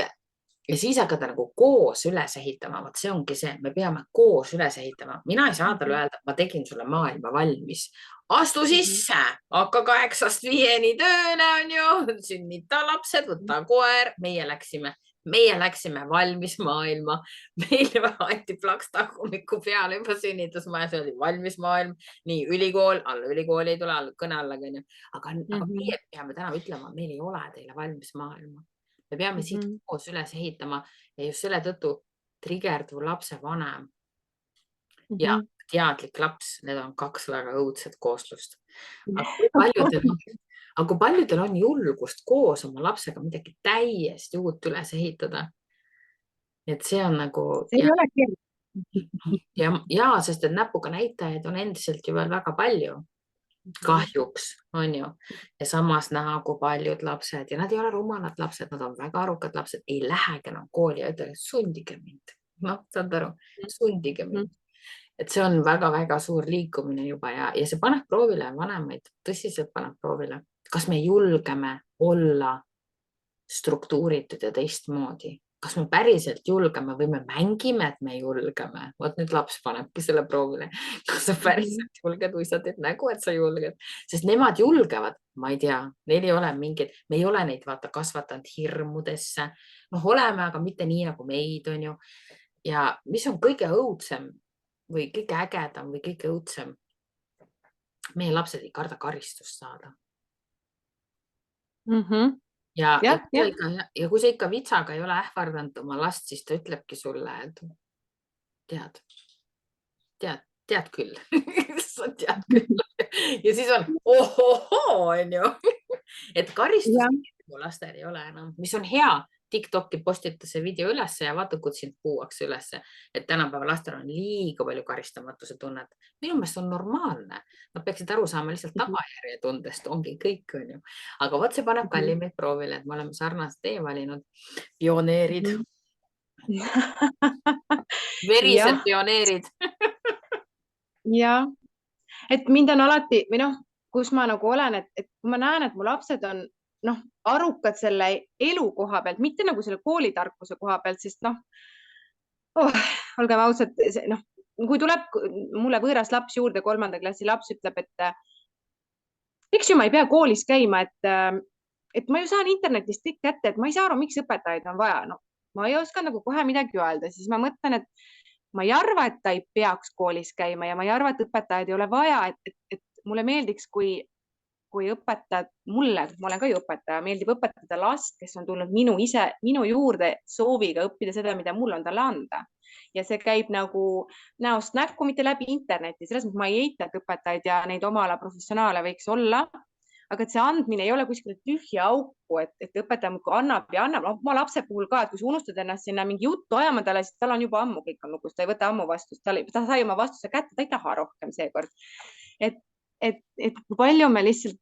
hakata nagu koos üles ehitama, vot see ongi see, me peame koos üles ehitama. Mina ei saa talle öelda, ma tegin sulle maailma valmis. Astu sisse, hakka 8-st 5-ni tööle, on ju, sünnita lapsed, võta koer, meie läksime valmis maailma. Meile anti plaks tagumikku peale juba sünnitusmajas, oli valmis maailm, nii ülikool, alla ülikooli ei tule kõne alla, aga meie peame täna ütlema, meil ei ole teile valmis maailma. Me peame siit koos üles ehitama ja just selle tõttu trigerdu lapse vanem ja teadlik laps, need on 2 väga õudset kooslust. Aga kui paljudel on julgust koos oma lapsega midagi täiesti uut üles ehitada? Et see on nagu... See ei ole kerge. Ja, sest et näpuga näitajaid on endiselt ju veel väga palju. kahjuks on ju. Ja samas näha, kui paljud lapsed ja nad ei ole rumalad lapsed, nad on väga arukad lapsed, ei lähegi enam kooli ja ütelda, sundige mind. Noh, saad aru, sundige mind. Et see on väga-väga suur liikumine juba ja see paneb proovile vanemaid, tõsiselt paneb proovile. Kas me julgeme olla struktuuritud ja teistmoodi? Kas me päriselt julgeme või me mängime, et me julgeme? Vot nüüd laps panebki selle proovile. Kas sa päriselt julged või sa teed nägu, et sa julged? Sest nemad julgevad, ma ei tea, neil ei ole mingid, me ei ole neid vaata kasvatanud hirmudesse. Noh, oleme, aga mitte nii nagu meid on ju. Ja mis on kõige õudsem või kõige ägedam või kõige õudsem? Meie lapsed ei karda karistust saada. Ja kui sa ikka vitsaga ei ole ähvardanud oma last, siis ta ütlebki sulle, et tead küll. Sa tead küll. Ja siis on ohohoo, on ju. Et karistust lastel ei ole enam, mis on hea. TikTok'i postita see video ülesse ja vaata, kui sind puuakse ülesse. Et tänapäeva lastel on liiga palju karistamatuse tunnet. Minu meelest on normaalne. Nad peaksid aru saama lihtsalt tagajärje tundest, ongi kõik, on ju. Aga vot see paneb kallimeid proovile, et me oleme sarnast tee valinud. Pioneerid. Verised pioneerid. Ja, et mind on alati, või noh, kus ma nagu olen, et kui ma näen, et mu lapsed on arukad selle elu koha pealt, mitte nagu selle koolitarkuse koha pealt, sest olgem ausad, kui tuleb mulle võõras laps juurde, 3. klassi laps ütleb, et eks ju ma ei pea koolis käima, et ma ju saan internetist kõik kätte, et ma ei saa aru, miks õpetajaid on vaja. No, ma ei oska nagu kohe midagi öelda, siis ma mõtlen, et ma ei arva, et ta ei peaks koolis käima ja ma ei arva, et õpetajaid ei ole vaja, et mulle meeldiks, kui õpetad mulle, ma olen ka ju õpetaja, meeldib õpetada last, kes on tulnud minu juurde sooviga õppida seda, mida mul on talle anda. Ja see käib nagu näost näkku, mitte läbi interneti. Selles mõttes ma ei eita, et õpetajaid ja neid oma ala professionaale võiks olla, aga et see andmine ei ole kuskil tühja auku, et õpetaja annab ja annab. Oma lapse puhul ka, et kui sa unustad ennast sinna mingi juttu ajama talle, siis tal on juba ammu kõik on lugus, ta ei võta ammu vastust, ta sai oma vastuse kätte, ta ei taha rohkem seekord. Et kui palju me lihtsalt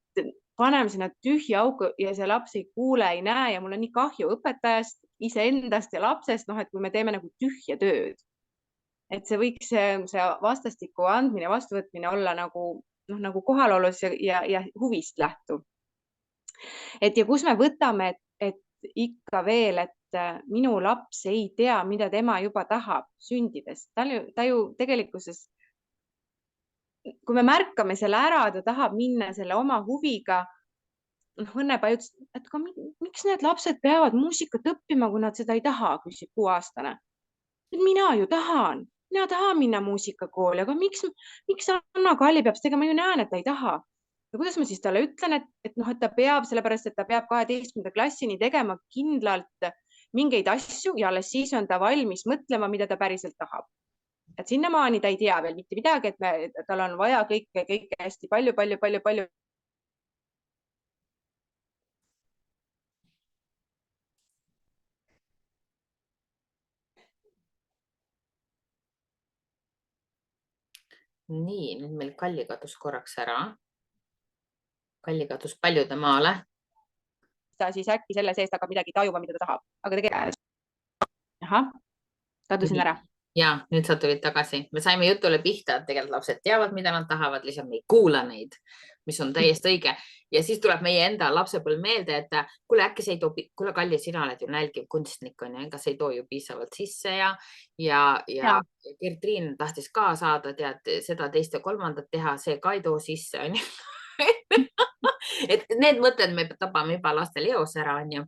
paneme sinna tühja auku ja see laps ei kuule, ei näe ja mul on nii kahju õpetajast, iseendast ja lapsest, et kui me teeme nagu tühja tööd, et see võiks see vastastiku andmine, vastuvõtmine olla nagu kohalolus ja huvist lähtuv. Et ja kus me võtame, et ikka veel, et minu laps ei tea, mida tema juba tahab sündides. Ta ju tegelikkuses, kui me märkame selle ära, ta tahab minna selle oma huviga. Õnnepa ütles, et miks need lapsed peavad muusikat õppima, kui nad seda ei taha, küsib 6-aastane. Mina ju tahan, mina tahan minna muusikakooli, aga miks Anna Kalli peab tegema, ma ju näen, et ta ei taha. Ja kuidas ma siis talle ütlen, et ta peab, sellepärast, et ta peab 12. klassini tegema kindlalt mingeid asju ja alles siis on ta valmis mõtlema, mida ta päriselt tahab. Et sinnamaani ta ei tea veel mitte midagi, et tal on vaja kõike hästi palju. Nii, nüüd meil Kalli kadus korraks ära. Kalli kadus paljude maale. Ta siis äkki selle seest hakkab midagi tajuma, mida ta tahab. Aga tegelikult... Ahah, kadusin ära. Ja, nüüd sa tulid tagasi. Me saime jutule pihta, et tegelikult lapsed teavad, mida nad tahavad, lihtsalt me ei kuula neid, mis on täiesti õige. Ja siis tuleb meie enda lapsepõlv meelde, et kuule, äkki see ei too, kuule Kalli, sina oled ju nälgiv kunstnik, on ju, ega see ei too ju piisavalt sisse ja Gertriin tahtis ka saada, tead, seda teist ja kolmandat teha, see ka ei too sisse, on ju. Et need mõtted me tabame juba lastel eos ära, on ju.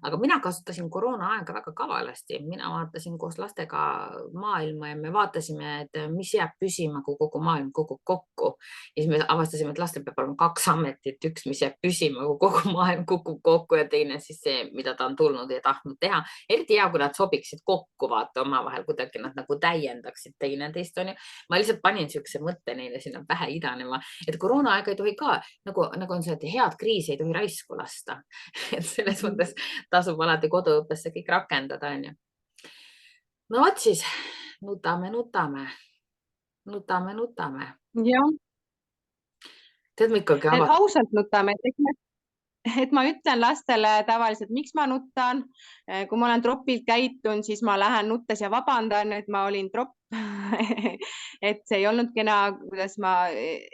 Aga mina kasutasin koroona aega väga kavalasti. Mina vaatasin koos lastega maailma ja me vaatasime, et mis jääb püsima, kui kogu maailm kukub kokku. Ja siis me avastasime, et lastel peab olema 2 ametit, üks, mis jääb püsima, kui kogu maailm kukub kokku ja teine siis see, mida ta on tulnud ja tahtnud teha. Eriti hea, kui nad sobiksid kokku, vaata omavahel kuidagi nad nagu täiendaksid teineteist, on ju. Ma lihtsalt panin siukse mõtte neile sinna pähe idanema, et koroona aega ei tohi ka, nagu on see, et head kriisi ei tohi raisku lasta. Et selles mõttes tasub alati koduõppesse kõik rakendada, on ju. No vot siis, nutame. Ja. Tead, me ikkagi ausalt nutame, et ma ütlen lastele tavaliselt, miks ma nutan. Kui ma olen tropilt käitun, siis ma lähen nuttes ja vabandan, et ma olin tropp. et see ei olnud kena, kuidas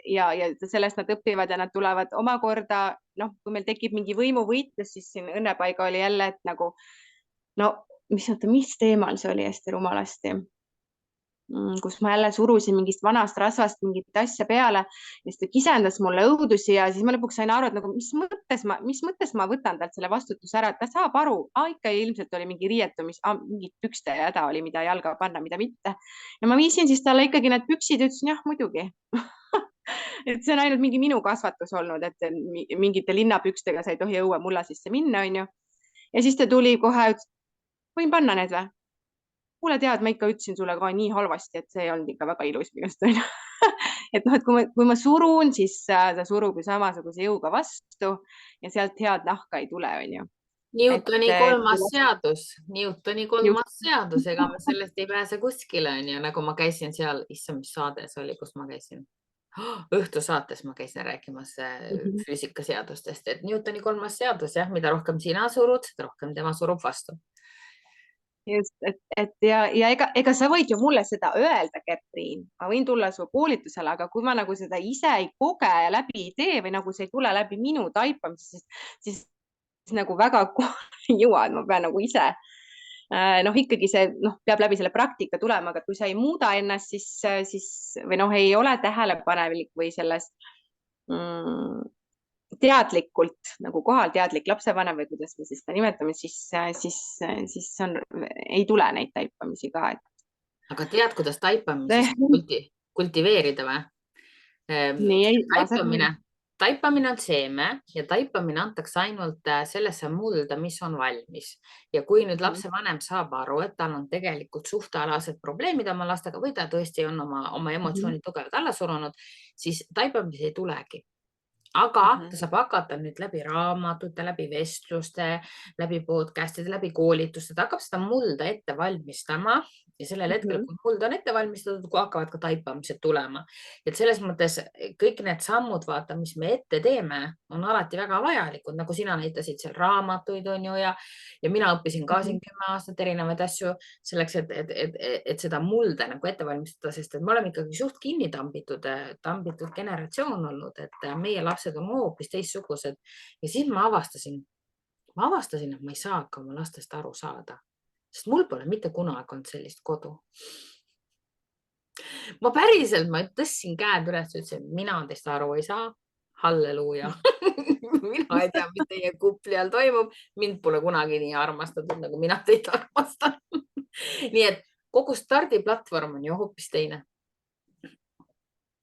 ja sellest nad õpivad ja nad tulevad omakorda, noh, kui meil tekib mingi võimuvõitlus, siis siin Õnnepaiga oli jälle, et nagu, no mis teemal see oli hästi rumalasti, kus ma jälle surusin mingist vanast rasvast mingit asja peale ja siis ta kisendas mulle õudusi ja siis ma lõpuks sain aru, et nagu, mis mõttes ma võtan talt selle vastutuse ära, et ta saab aru, ikka ilmselt oli mingi riietumis, mingit pükste häda oli, mida jalga panna, mida mitte. Ja ma viisin siis talle ikkagi need püksid ja ütlesin jah, muidugi. et see on ainult mingi minu kasvatus olnud, et mingite linnapükstega sa ei tohi õue mulla sisse minna, onju. Ja siis ta tuli kohe, võin panna need või? Kuule tead, ma ikka ütlesin sulle ka nii halvasti, et see ei olnud ikka väga ilus minust. et noh, et kui ma surun, siis ta surub ju samasuguse jõuga vastu ja sealt head nahka ei tule, onju. Newtoni kolmas seadus, ega me sellest ei pääse kuskile, onju, nagu ma käisin seal, issand, mis saade see oli, kus ma käisin? Õhtusaates ma käisin rääkimas füüsikaseadustest, et Newtoni kolmas seadus, jah, mida rohkem sina surud, seda rohkem tema surub vastu. Just, ja ega sa võid ju mulle seda öelda, Kertriin, ma võin tulla su koolitusele, aga kui ma nagu seda ise ei koge ja läbi ei tee või nagu see ei tule läbi minu taipamise, siis nagu väga ei jõua, et ma pean nagu ise, noh, ikkagi see, noh, peab läbi selle praktika tulema, aga kui sa ei muuda ennast, siis või noh, ei ole tähelepanelik või selles teadlikult nagu kohal teadlik lapsevanem või kuidas me siis seda nimetame, siis on, ei tule neid taipamisi ka. Aga tead, kuidas taipamist kultiveerida või? Taipamine on seeme ja taipamine antakse ainult sellesse mulda, mis on valmis. Ja kui nüüd lapsevanem saab aru, et tal on tegelikult suhtealased probleemid oma lastega või ta tõesti on oma emotsioonid tugevalt alla surunud, siis taipamisi ei tulegi. Aga ta saab hakata nüüd läbi raamatute, läbi vestluste, läbi podcastide, läbi koolituste, ta hakkab seda mulda ette valmistama ja sellel hetkel, kui muld on ette valmistatud, kui hakkavad ka taipamised tulema. Et selles mõttes kõik need sammud, vaata, mis me ette teeme, on alati väga vajalikud, nagu sina näitasid seal raamatuid on ju ja mina õppisin ka siin 10 aastat erinevaid asju selleks, et seda mulda nagu ette valmistada, sest et me oleme ikkagi suht kinni tambitud generatsioon olnud, et meie lapsed on hoopis teistsugused ja siis ma avastasin, et ma ei saa ka oma lastest aru saada, sest mul pole mitte kunagi olnud sellist kodu. Ma tõstsin käed üles, ütlesin, mina teist aru ei saa. Halleluuja. Mina ei tea, mis teie kupli all toimub. Mind pole kunagi nii armastatud, nagu mina teid armastan. Nii et kogu stardiplatvorm on ju hoopis teine.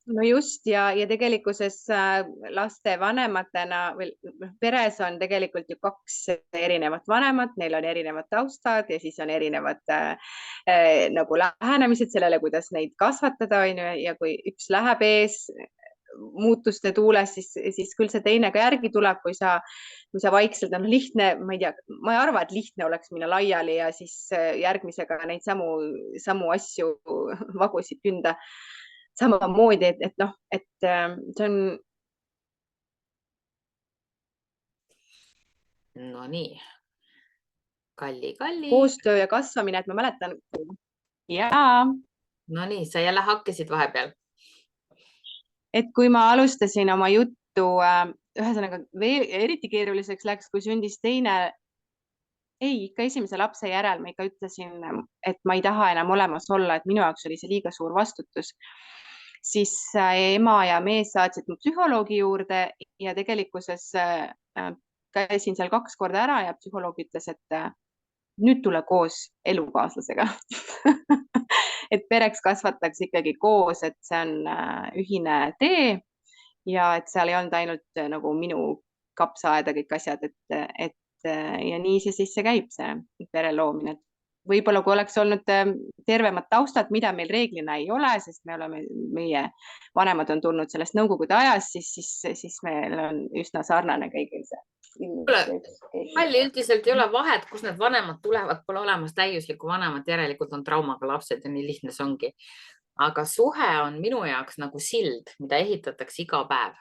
No just ja tegelikkuses laste vanematena või peres on tegelikult ju 2 erinevat vanemat, neil on erinevad taustad ja siis on erinevad nagu lähenemised sellele, kuidas neid kasvatada on ju, ja kui üks läheb ees muutuste tuules, siis küll see teine ka järgi tuleb, kui sa vaikselt on lihtne, ma ei tea, ma ei arva, et lihtne oleks minna laiali ja siis järgmisega neid samu asju vagusid künda samamoodi, et noh, et see on. No nii. Kalli. Koostöö ja kasvamine, et ma mäletan. Jaa. No nii, sa jälle hakkasid vahepeal. Et kui ma alustasin oma juttu, ühesõnaga eriti keeruliseks läks, kui sündis teine, ikka esimese lapse järel ma ikka ütlesin, et ma ei taha enam olemas olla, et minu jaoks oli see liiga suur vastutus. Siis ema ja mees saatsid mu psühholoogi juurde ja tegelikkuses käisin seal 2 korda ära ja psühholoog ütles, et nüüd tule koos elukaaslasega. et pereks kasvataks ikkagi koos, et see on ühine tee ja et seal ei olnud ainult nagu minu kapsaaeda kõik asjad, et ja nii see siis käib, see pere loomine. Võib-olla kui oleks olnud tervemad taustad, mida meil reeglina ei ole, sest meie vanemad on tulnud sellest nõukogude ajast, siis meil on üsna sarnane kõigil see. Kalli üldiselt ei ole vahet, kus need vanemad tulevad, pole olemas täiuslikku vanemat, järelikult on traumaga lapsed ja nii lihtne see ongi. Aga suhe on minu jaoks nagu sild, mida ehitatakse iga päev.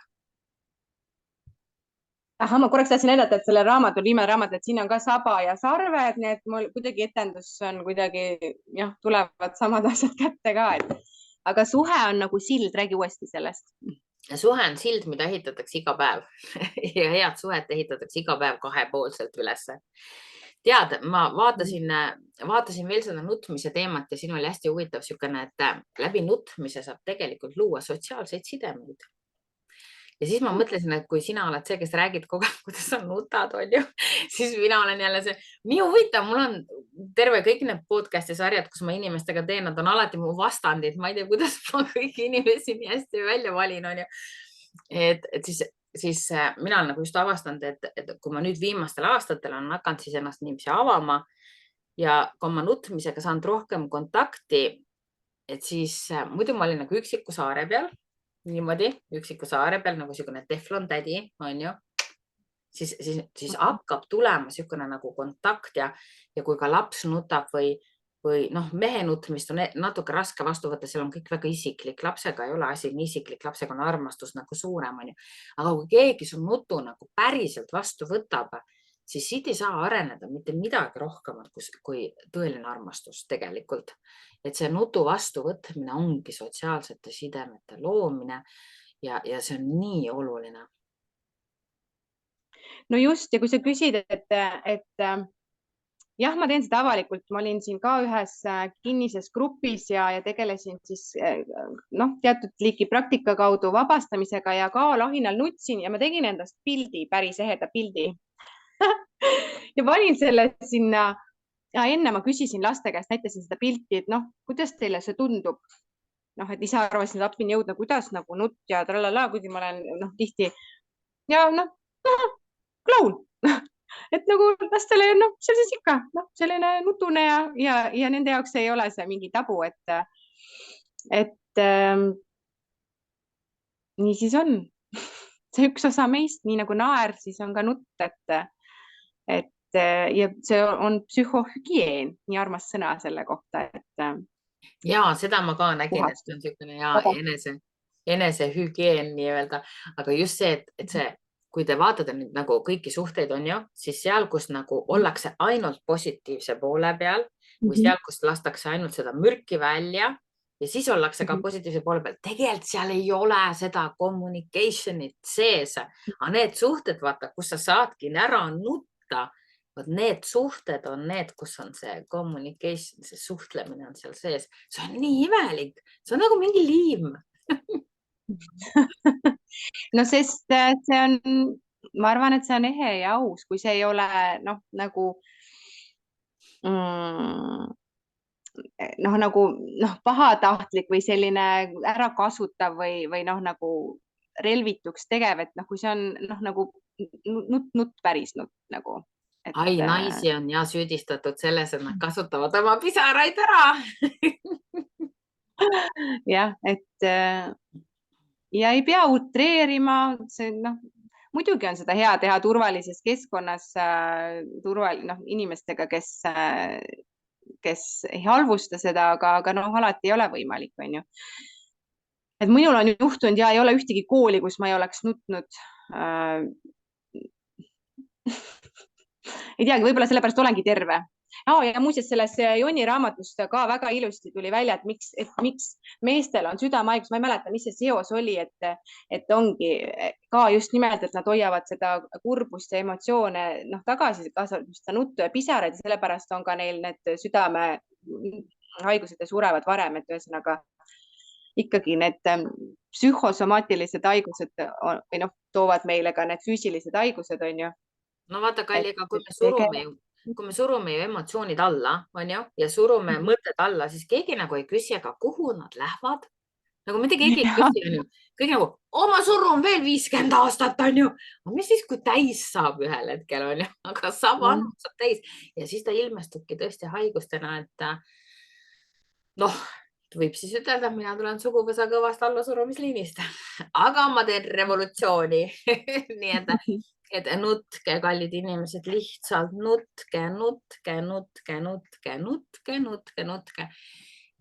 Aha, ma korraks tahtsin näidata, et selle raamatul, imeraamat, et siin on ka saba ja sarved, nii et mul kuidagi etendus on kuidagi, jah, tulevad samad asjad kätte ka, aga suhe on nagu sild, räägi uuesti sellest. Suhe on sild, mida ehitatakse iga päev ja head suhet ehitatakse iga päev kahepoolselt ülesse. Tead, ma vaatasin veel seda nutmise teemat ja siin oli hästi huvitav niisugune, et läbi nutmise saab tegelikult luua sotsiaalseid sidemeid. Ja siis ma mõtlesin, et kui sina oled see, kes räägid kogu aeg, kuidas sa nutad, on ju, siis mina olen jälle see, nii huvitav, mul on terve kõik need podcast'i sarjad, kus ma inimestega teen, nad on alati mu vastandid, ma ei tea, kuidas ma kõiki inimesi nii hästi välja valin, on ju. Et siis mina olen nagu just avastanud, et kui ma nüüd viimastel aastatel on hakanud siis ennast niiviisi avama ja kui ma nutmisega saanud rohkem kontakti, et siis muidu ma olin nagu üksiku saare peal, niimoodi üksiku saare peal nagu niisugune teflon tädi, on ju, siis hakkab tulema niisugune nagu kontakt ja kui ka laps nutab või noh, mehe nutmist on natuke raske vastu võtta, seal on kõik väga isiklik, lapsega ei ole asi nii isiklik, lapsega on armastus nagu suurem, on ju. Aga kui keegi su nutu nagu päriselt vastu võtab, siis siit ei saa areneda mitte midagi rohkemat kui tõeline armastus tegelikult. Et see nutu vastuvõtmine ongi sotsiaalsete sidemete loomine ja see on nii oluline. No just, ja kui sa küsid, et jah, ma teen seda avalikult, ma olin siin ka ühes kinnises grupis ja tegelesin siis teatud liiki praktika kaudu vabastamisega ja ka lahinal nutsin ja ma tegin endast pildi, päris eheda pildi ja panin selle sinna. Ja enne ma küsisin laste käest, näitasin seda pilti, et kuidas teile see tundub? Et ise arvasin, et appi jõudna, kuidas nagu nutt ja tralala, kuigi ma olen tihti ja klaun. Et nagu lastele, see on siis ikka selline nutune ja nende jaoks ei ole see mingi tabu, et nii siis on. See üks osa meist, nii nagu naer, siis on ka nutt, ja see on psühhohügieen, nii armas sõna selle kohta, ja seda ma ka nägin, et see on niisugune enesehügieen nii-öelda, aga just see, et see, kui te vaatate nüüd nagu kõiki suhteid on ju, siis seal, kus nagu ollakse ainult positiivse poole peal või seal, kus lastakse ainult seda mürki välja ja siis ollakse ka positiivse poole peal, tegelikult seal ei ole seda communication'it sees, aga need suhted, vaata, kus sa saadki ära nutta, need suhted on need, kus on see communication, see suhtlemine on seal sees. See on nii imelik, see on nagu mingi liim. No sest see on, ma arvan, et see on ehe ja aus, kui see ei ole nagu pahatahtlik või selline ärakasutav või nagu relvituks tegev, et kui see on nagu nutt päris nutt nagu. Ai, naisi on ja süüdistatud selles, et nad kasutavad oma pisaraid ära. jah, ja ei pea utreerima, see muidugi on seda hea teha turvalises keskkonnas inimestega, kes ei halvusta seda, aga alati ei ole võimalik, on ju. Et minul on juhtunud ja ei ole ühtegi kooli, kus ma ei oleks nutnud. Ei teagi, võib-olla sellepärast olengi terve. Ja muuseas selles Jonni raamatust ka väga ilusti tuli välja, et miks meestel on südamehaigus, ma ei mäleta, mis see seos oli, et ongi ka just nimelt, et nad hoiavad seda kurbust ja emotsioone tagasi, kaasa seda nuttu ja pisaraid ja sellepärast on ka neil need südamehaigused ja surevad varem, et ühesõnaga ikkagi need psühhosomaatilised haigused või toovad meile ka need füüsilised haigused, on ju. No vaata, Kalli, aga kui me surume ju emotsioonid alla, on ju, ja surume mõtted alla, siis keegi nagu ei küsi, aga kuhu nad lähevad? Nagu mitte keegi ei küsi, on ju. Kõik nagu, ma surun veel 50 aastat, on ju. Aga mis siis, kui täis saab ühel hetkel, on ju, aga saab täis. Ja siis ta ilmestubki tõesti haigustena, et võib siis ütelda, mina tulen suguvõsa kõvast allasurumisliinist, aga ma teen revolutsiooni. Nii et nutke, kallid inimesed, lihtsalt nutke.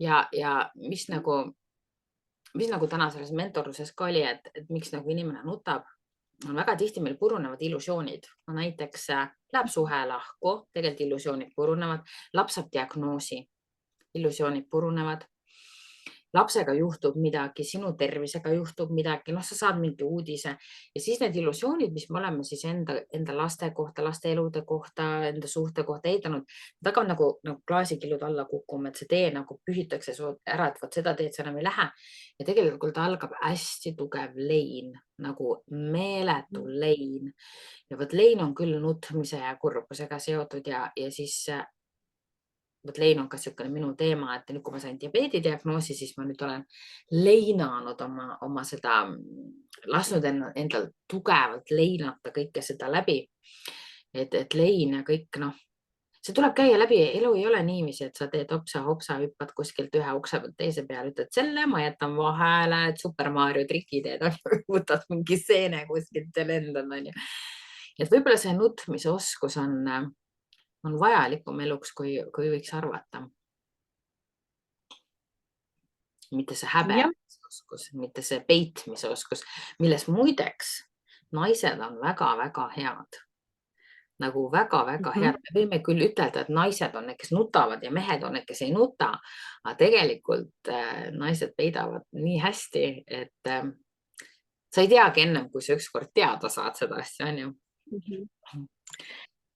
Ja mis nagu täna selles mentorluses ka oli, et miks nagu inimene nutab, on väga tihti meil purunevad illusioonid. No näiteks läheb suhe lahku, tegelikult illusioonid purunevad, laps saab diagnoosi, illusioonid purunevad. Lapsega juhtub midagi, sinu tervisega juhtub midagi, sa saad mingi uudise ja siis need illusioonid, mis me oleme siis enda laste kohta, laste elude kohta, enda suhte kohta ehitanud, nad hakkavad nagu klaasikillud alla kukkuma, et see tee nagu pühitakse ära, et võt seda teed sa enam ei lähe. Ja tegelikult algab hästi tugev lein, nagu meeletu lein. Ja võt lein on küll nutmise ja kurbusega seotud ja siis võt lein on ka niisugune minu teema, et nüüd, kui ma sain diabeedi diagnoosi, siis ma nüüd olen leinanud oma seda, lasknud endal tugevalt leinata kõike seda läbi. Et lein ja kõik, see tuleb käia läbi, elu ei ole niiviisi, et sa teed hopsa, hüppad kuskilt ühe ukse teise peale, ütled selle, ma jätan vahele, et Super Mario triki teed, võtad mingi seene kuskilt ja lendad, on ju. Et võib-olla see nutmise oskus on vajalikum eluks, kui võiks arvata. Mitte see häbemisoskus, mitte see peitmise oskus, milles muideks naised on väga-väga head. Nagu väga-väga head. Me võime küll ütelda, et naised on need, kes nutavad ja mehed on need, kes ei nuta, aga tegelikult naised peidavad nii hästi, et sa ei teagi ennem, kui sa ükskord teada saad seda asja, on ju.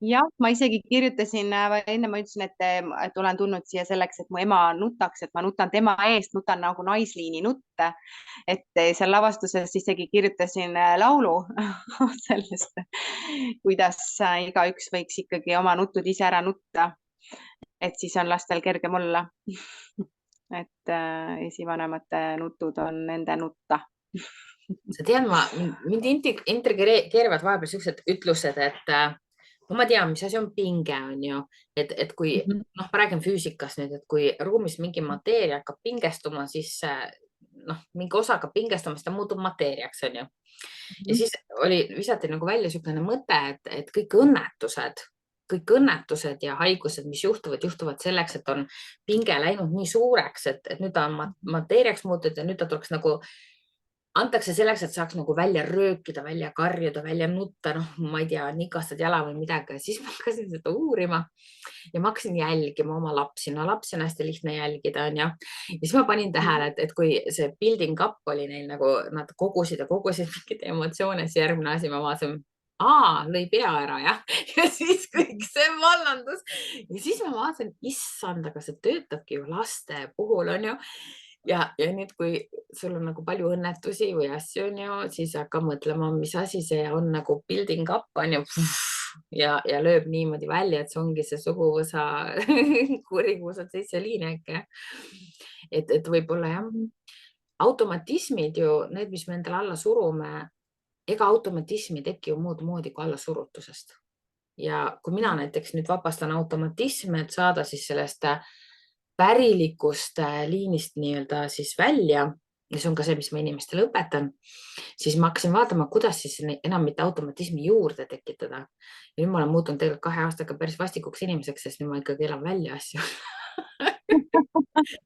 Jah, ma isegi kirjutasin, enne ma ütlesin, et olen tulnud siia selleks, et mu ema nutaks, et ma nutan tema eest, nutan nagu naisliini nutte. Et seal lavastuses isegi kirjutasin laulu sellest, kuidas igaüks võiks ikkagi oma nutud ise ära nutta. Et siis on lastel kergem olla. Et esivanemate nutud on nende nutta. Sa tead, mind intrigeerivad vahepeal sellised ütlused, et ma tean, mis asi on pinge, on ju, et kui, ma räägin füüsikast nüüd, et kui ruumis mingi mateeria hakkab pingestuma, siis mingi osa hakkab pingestuma, siis ta muutub mateeriaks, on ju. Ja siis visati nagu välja niisugune mõte, et kõik õnnetused ja haigused, mis juhtuvad selleks, et on pinge läinud nii suureks, et nüüd ta on mateeriaks muutunud ja nüüd ta tuleks nagu antakse selleks, et saaks nagu välja röökida, välja karjuda, välja nutta, ma ei tea, nikastad jala või midagi. Siis ma hakkasin seda uurima ja ma hakkasin jälgima oma lapsi. Lapsi on hästi lihtne jälgida, on ju. Ja siis ma panin tähele, et kui see building up oli neil nagu, nad kogusid mingid emotsioone, siis järgmine asi ma vaatasin, lõi pea ära, jah. Ja siis kõik see vallandus. Ja siis ma vaatasin, issand, aga see töötabki ju laste puhul, on ju. Ja nüüd, kui sul on nagu palju õnnetusi või asju, on ju, siis hakka mõtlema, mis asi see on nagu building up, on ju, ja lööb niimoodi välja, et see ongi see suguvõsa kurikuusad seitse liineke. Et võib-olla jah, automatismid ju, need, mis me endale alla surume, ega automatismi teki ju muud moodi kui alla surutusest. Ja kui mina näiteks nüüd vabastan automatisme, et saada siis sellest pärilikust liinist nii-öelda siis välja, ja see on ka see, mis ma inimestele õpetan, siis ma hakkasin vaatama, kuidas siis enam mitte automatismi juurde tekitada. Ja nüüd ma olen muutunud tegelikult 2 aastaga päris vastikuks inimeseks, sest nüüd ma ikkagi elan välja asju.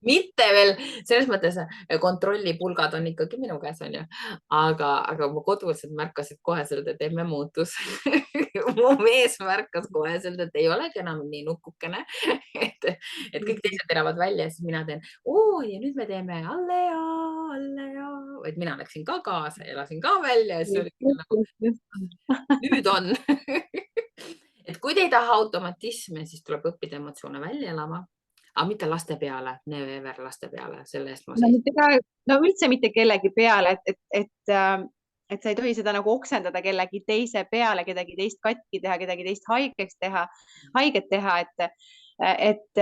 Mitte veel, selles mõttes kontrollipulgad on ikkagi minu käes, on ju. Aga mu kodused märkasid koheselt, et emme muutus. Mu mees märkas koheselt, et ei olegi enam nii nukukene. Et kõik teised elavad välja ja siis mina teen, ja nüüd me teeme allea. Et mina läksin ka kaasa, elasin ka välja ja siis oli nagu, nüüd on. Et kui te ei taha automatisme, siis tuleb õppida emotsioone välja elama. Aga mitte laste peale, never laste peale, selle eest ma seisin. No üldse mitte kellegi peale, et sa ei tohi seda nagu oksendada kellegi teise peale, kedagi teist katki teha, kedagi teist haiget teha, et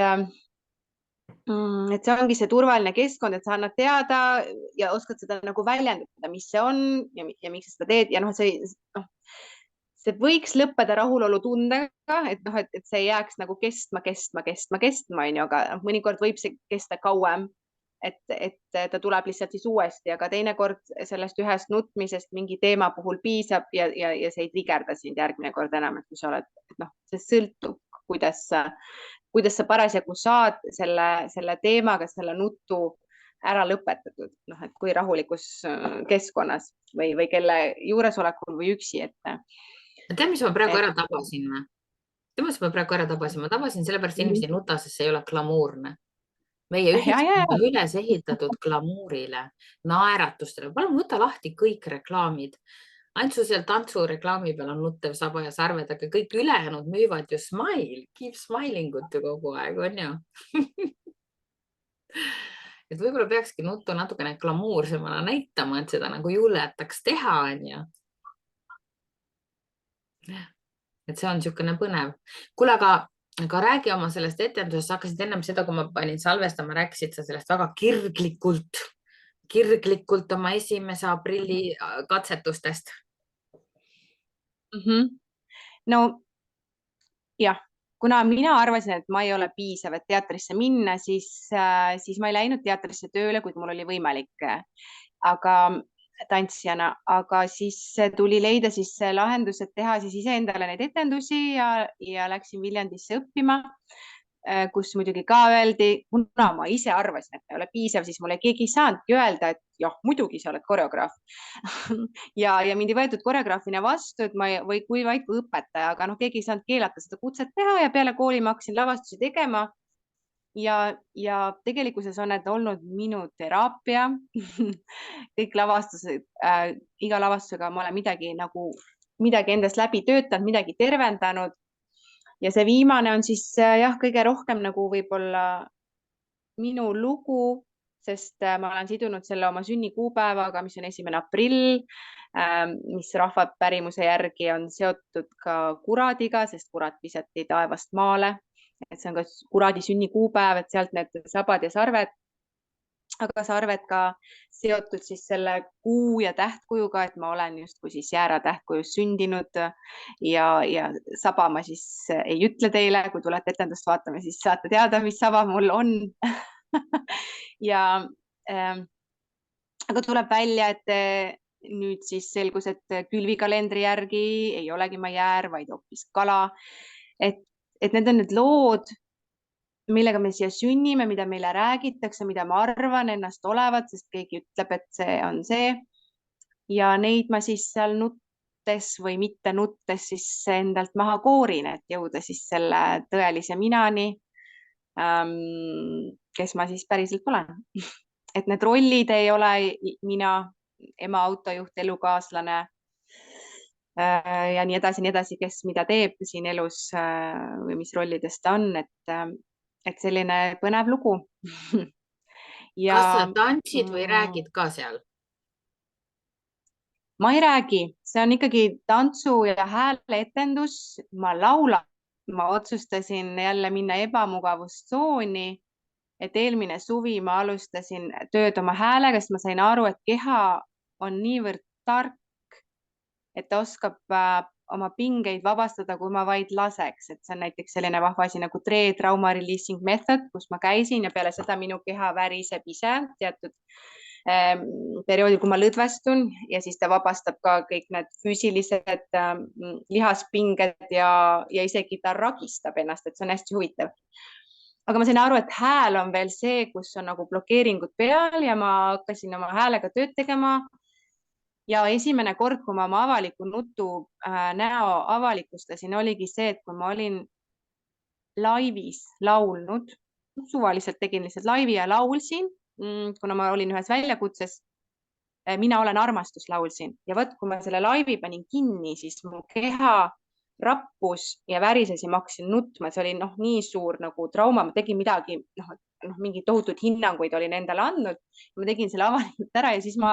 see ongi see turvaline keskkond, et sa annad teada ja oskad seda nagu väljendada, mis see on ja miks sa seda teed ja see võiks lõppeda rahulolu tundega, et see ei jääks nagu kestma, on ju, aga mõnikord võib see kesta kauem, et ta tuleb lihtsalt siis uuesti, aga teinekord sellest ühest nutmisest mingi teema puhul piisab ja see ei trigerda sind järgmine kord enam, et kui sa oled, see sõltub, kuidas sa parasjagu saad selle teemaga, selle nutu ära lõpetatud, noh, et kui rahulikus keskkonnas või kelle juuresolekul või üksi, Tead, mis ma praegu et ära tabasin või? Tead, mis ma praegu ära tabasin? Ma tabasin sellepärast inimesi ei nuta, sest see ei ole glamuurne. Meie ühiskond on üles ehitatud glamuurile, naeratustele. Palun võta lahti kõik reklaamid. Ainult su seal tantsureklaami peal on nuttev saba ja sarved, aga kõik ülejäänud müüvad ju smile, keep smiling ut ju kogu aeg, on ju? Et võib-olla peakski nuttu natukene glamuursemana näitama, et seda nagu julgetaks teha, on ju. Et see on niisugune põnev. Kuule, aga räägi oma sellest etendusest. Sa hakkasid ennem seda, kui ma panin salvestama, rääkisid sa sellest väga kirglikult oma 1. aprilli katsetustest. No jah, kuna mina arvasin, et ma ei ole piisav, et teatrisse minna, siis ma ei läinud teatrisse tööle, kuid mul oli võimalik aga tantsijana, aga siis tuli leida siis lahendus, et teha siis iseendale neid etendusi ja läksin Viljandisse õppima, kus muidugi ka öeldi, kuna ma ise arvasin, et ma ei ole piisav, siis mulle keegi ei saanudki öelda, et jah, muidugi sa oled koreograaf ja mind ei võetud koreograafina vastu, et või kui vaid kui õpetaja, aga noh, keegi ei saanud keelata seda kutset teha ja peale kooli ma hakkasin lavastusi tegema. Ja tegelikkuses on need olnud minu teraapia kõik lavastused, iga lavastusega ma olen midagi endast läbi töötanud, midagi tervendanud ja see viimane on siis jah, kõige rohkem nagu võib-olla minu lugu, sest ma olen sidunud selle oma sünnikuupäevaga, mis on 1. aprill, mis rahvapärimuse järgi on seotud ka kuradiga, sest kurat visati taevast maale. Et see on ka kuradi sünnikuupäev, et sealt need sabad ja sarved, aga sarved ka seotud siis selle kuu ja tähtkujuga, et ma olen justkui siis jäära tähtkujus sündinud ja saba ma siis ei ütle teile, kui tulete etendust vaatama, siis saate teada, mis saba mul on ja aga tuleb välja, et nüüd siis selgus, et külvikalendri järgi ei olegi ma jäär, vaid hoopis kala, et need on need lood, millega me siia sünnime, mida meile räägitakse, mida ma arvan ennast olevat, sest keegi ütleb, et see on see. Ja neid ma siis seal nuttes või mitte nuttes siis endalt maha koorin, et jõuda siis selle tõelise minani, kes ma siis päriselt olen. Et need rollid ei ole mina, ema autojuht, elukaaslane ja nii edasi, kes mida teeb siin elus või mis rollides ta on, et selline põnev lugu. Kas sa tantsid või räägid ka seal? Ma ei räägi, see on ikkagi tantsu ja hääle etendus. Ma laulan, ma otsustasin jälle minna ebamugavustsooni, et eelmine suvi ma alustasin tööd oma häälega, sest ma sain aru, et keha on niivõrd tark, et ta oskab oma pingeid vabastada, kui ma vaid laseks, et see on näiteks selline vahva asi nagu trauma releasing method, kus ma käisin ja peale seda minu keha väriseb ise teatud perioodil, kui ma lõdvestun ja siis ta vabastab ka kõik need füüsilised lihaspinged ja isegi ta ragistab ennast, et see on hästi huvitav. Aga ma sain aru, et hääl on veel see, kus on nagu blokeeringud peal ja ma hakkasin oma häälega tööd tegema. Ja esimene kord, kui ma oma avaliku nutu näo avalikustasin, oligi see, et kui ma olin laivis laulnud, suvaliselt tegin lihtsalt laivi ja laulsin, kuna ma olin ühes väljakutses, mina olen armastus laulsin ja võt, kui ma selle laivi panin kinni, siis mu keha rappus ja värises ja ma hakkasin nutma, see oli nii suur nagu trauma, ma tegin midagi, mingi tohutud hinnanguid olin endale andnud. Ma tegin selle avalikult ära ja siis ma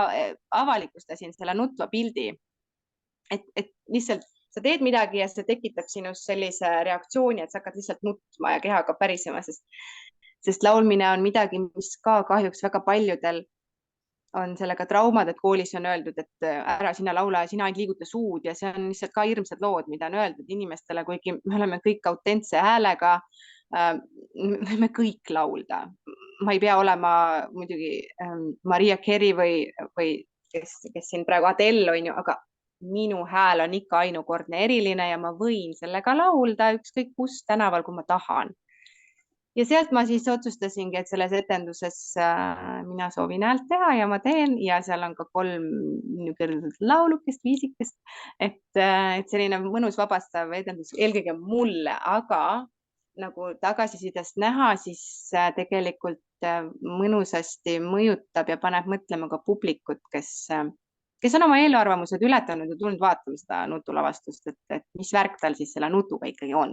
avalikustasin selle nutva pildi. Et lihtsalt sa teed midagi ja see tekitab sinus sellise reaktsiooni, et sa hakkad lihtsalt nutma ja keha hakkab pärisema, sest laulmine on midagi, mis ka kahjuks väga paljudel on sellega traumad, et koolis on öeldud, et ära sina laula ja sina ainult liiguta suud ja see on lihtsalt ka hirmsad lood, mida on öeldud inimestele, kuigi me oleme kõik autentse häälega, võime kõik laulda. Ma ei pea olema muidugi Maria Carey või kes siin praegu Adele on ju, aga minu hääl on ikka ainukordne eriline ja ma võin sellega laulda ükskõik kus tänaval, kui ma tahan. ja sealt ma siis otsustasingi, et selles etenduses mina soovin häält teha ja ma teen ja seal on ka 3 niisugust laulukest, viisikest, et selline mõnus vabastav etendus eelkõige mulle, aga nagu tagasisidest näha, siis tegelikult mõnusasti mõjutab ja paneb mõtlema ka publikut, kes on oma eelarvamused ületanud ja tulnud vaatama seda nutulavastust, et mis värk tal siis selle nutuga ikkagi on.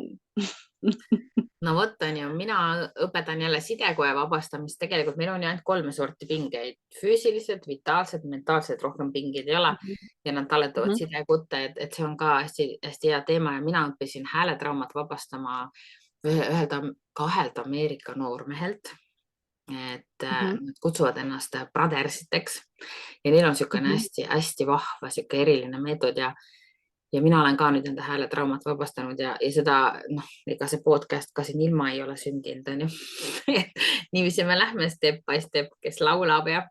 No vot on ju, mina õpetan jälle sidekoe vabastamist. Tegelikult meil on ju ainult 3 sorti pingeid: füüsilised, vitaalsed, mentaalsed, rohkem pingeid ei ole ja nad talletavad sidekutte, et see on ka hästi hea teema ja mina õppisin hääletraumat vabastama ühelt 2 Ameerika noormehelt. Et nad kutsuvad ennast brothersiteks ja neil on niisugune hästi vahva sihuke eriline meetod ja mina olen ka nüüd enda hääletraumat vabastanud ja seda, ega see podcast ka siin ilma ei ole sündinud, on ju. Niiviisi me lähme step by step, kes laulab ja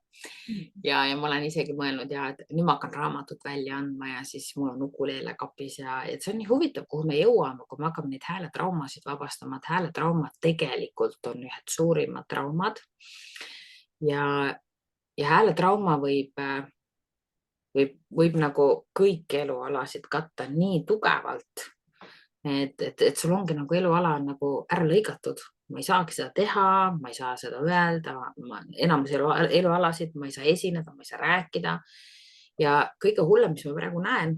ma olen isegi mõelnud et nüüd ma hakkan raamatut välja andma ja siis mul on ukuleele kapis ja et see on nii huvitav, kuhu me jõuame, kui me hakkame neid hääletraumasid vabastama, et hääletraumad tegelikult on ühed suurimad traumad ja hääletrauma võib nagu kõiki elualasid katta nii tugevalt, et sul ongi nagu eluala on nagu ära lõigatud. Ma ei saagi seda teha, ma ei saa seda öelda, enamus elualasid ma ei saa esineda, ma ei saa rääkida. Ja kõige hullem, mis ma praegu näen,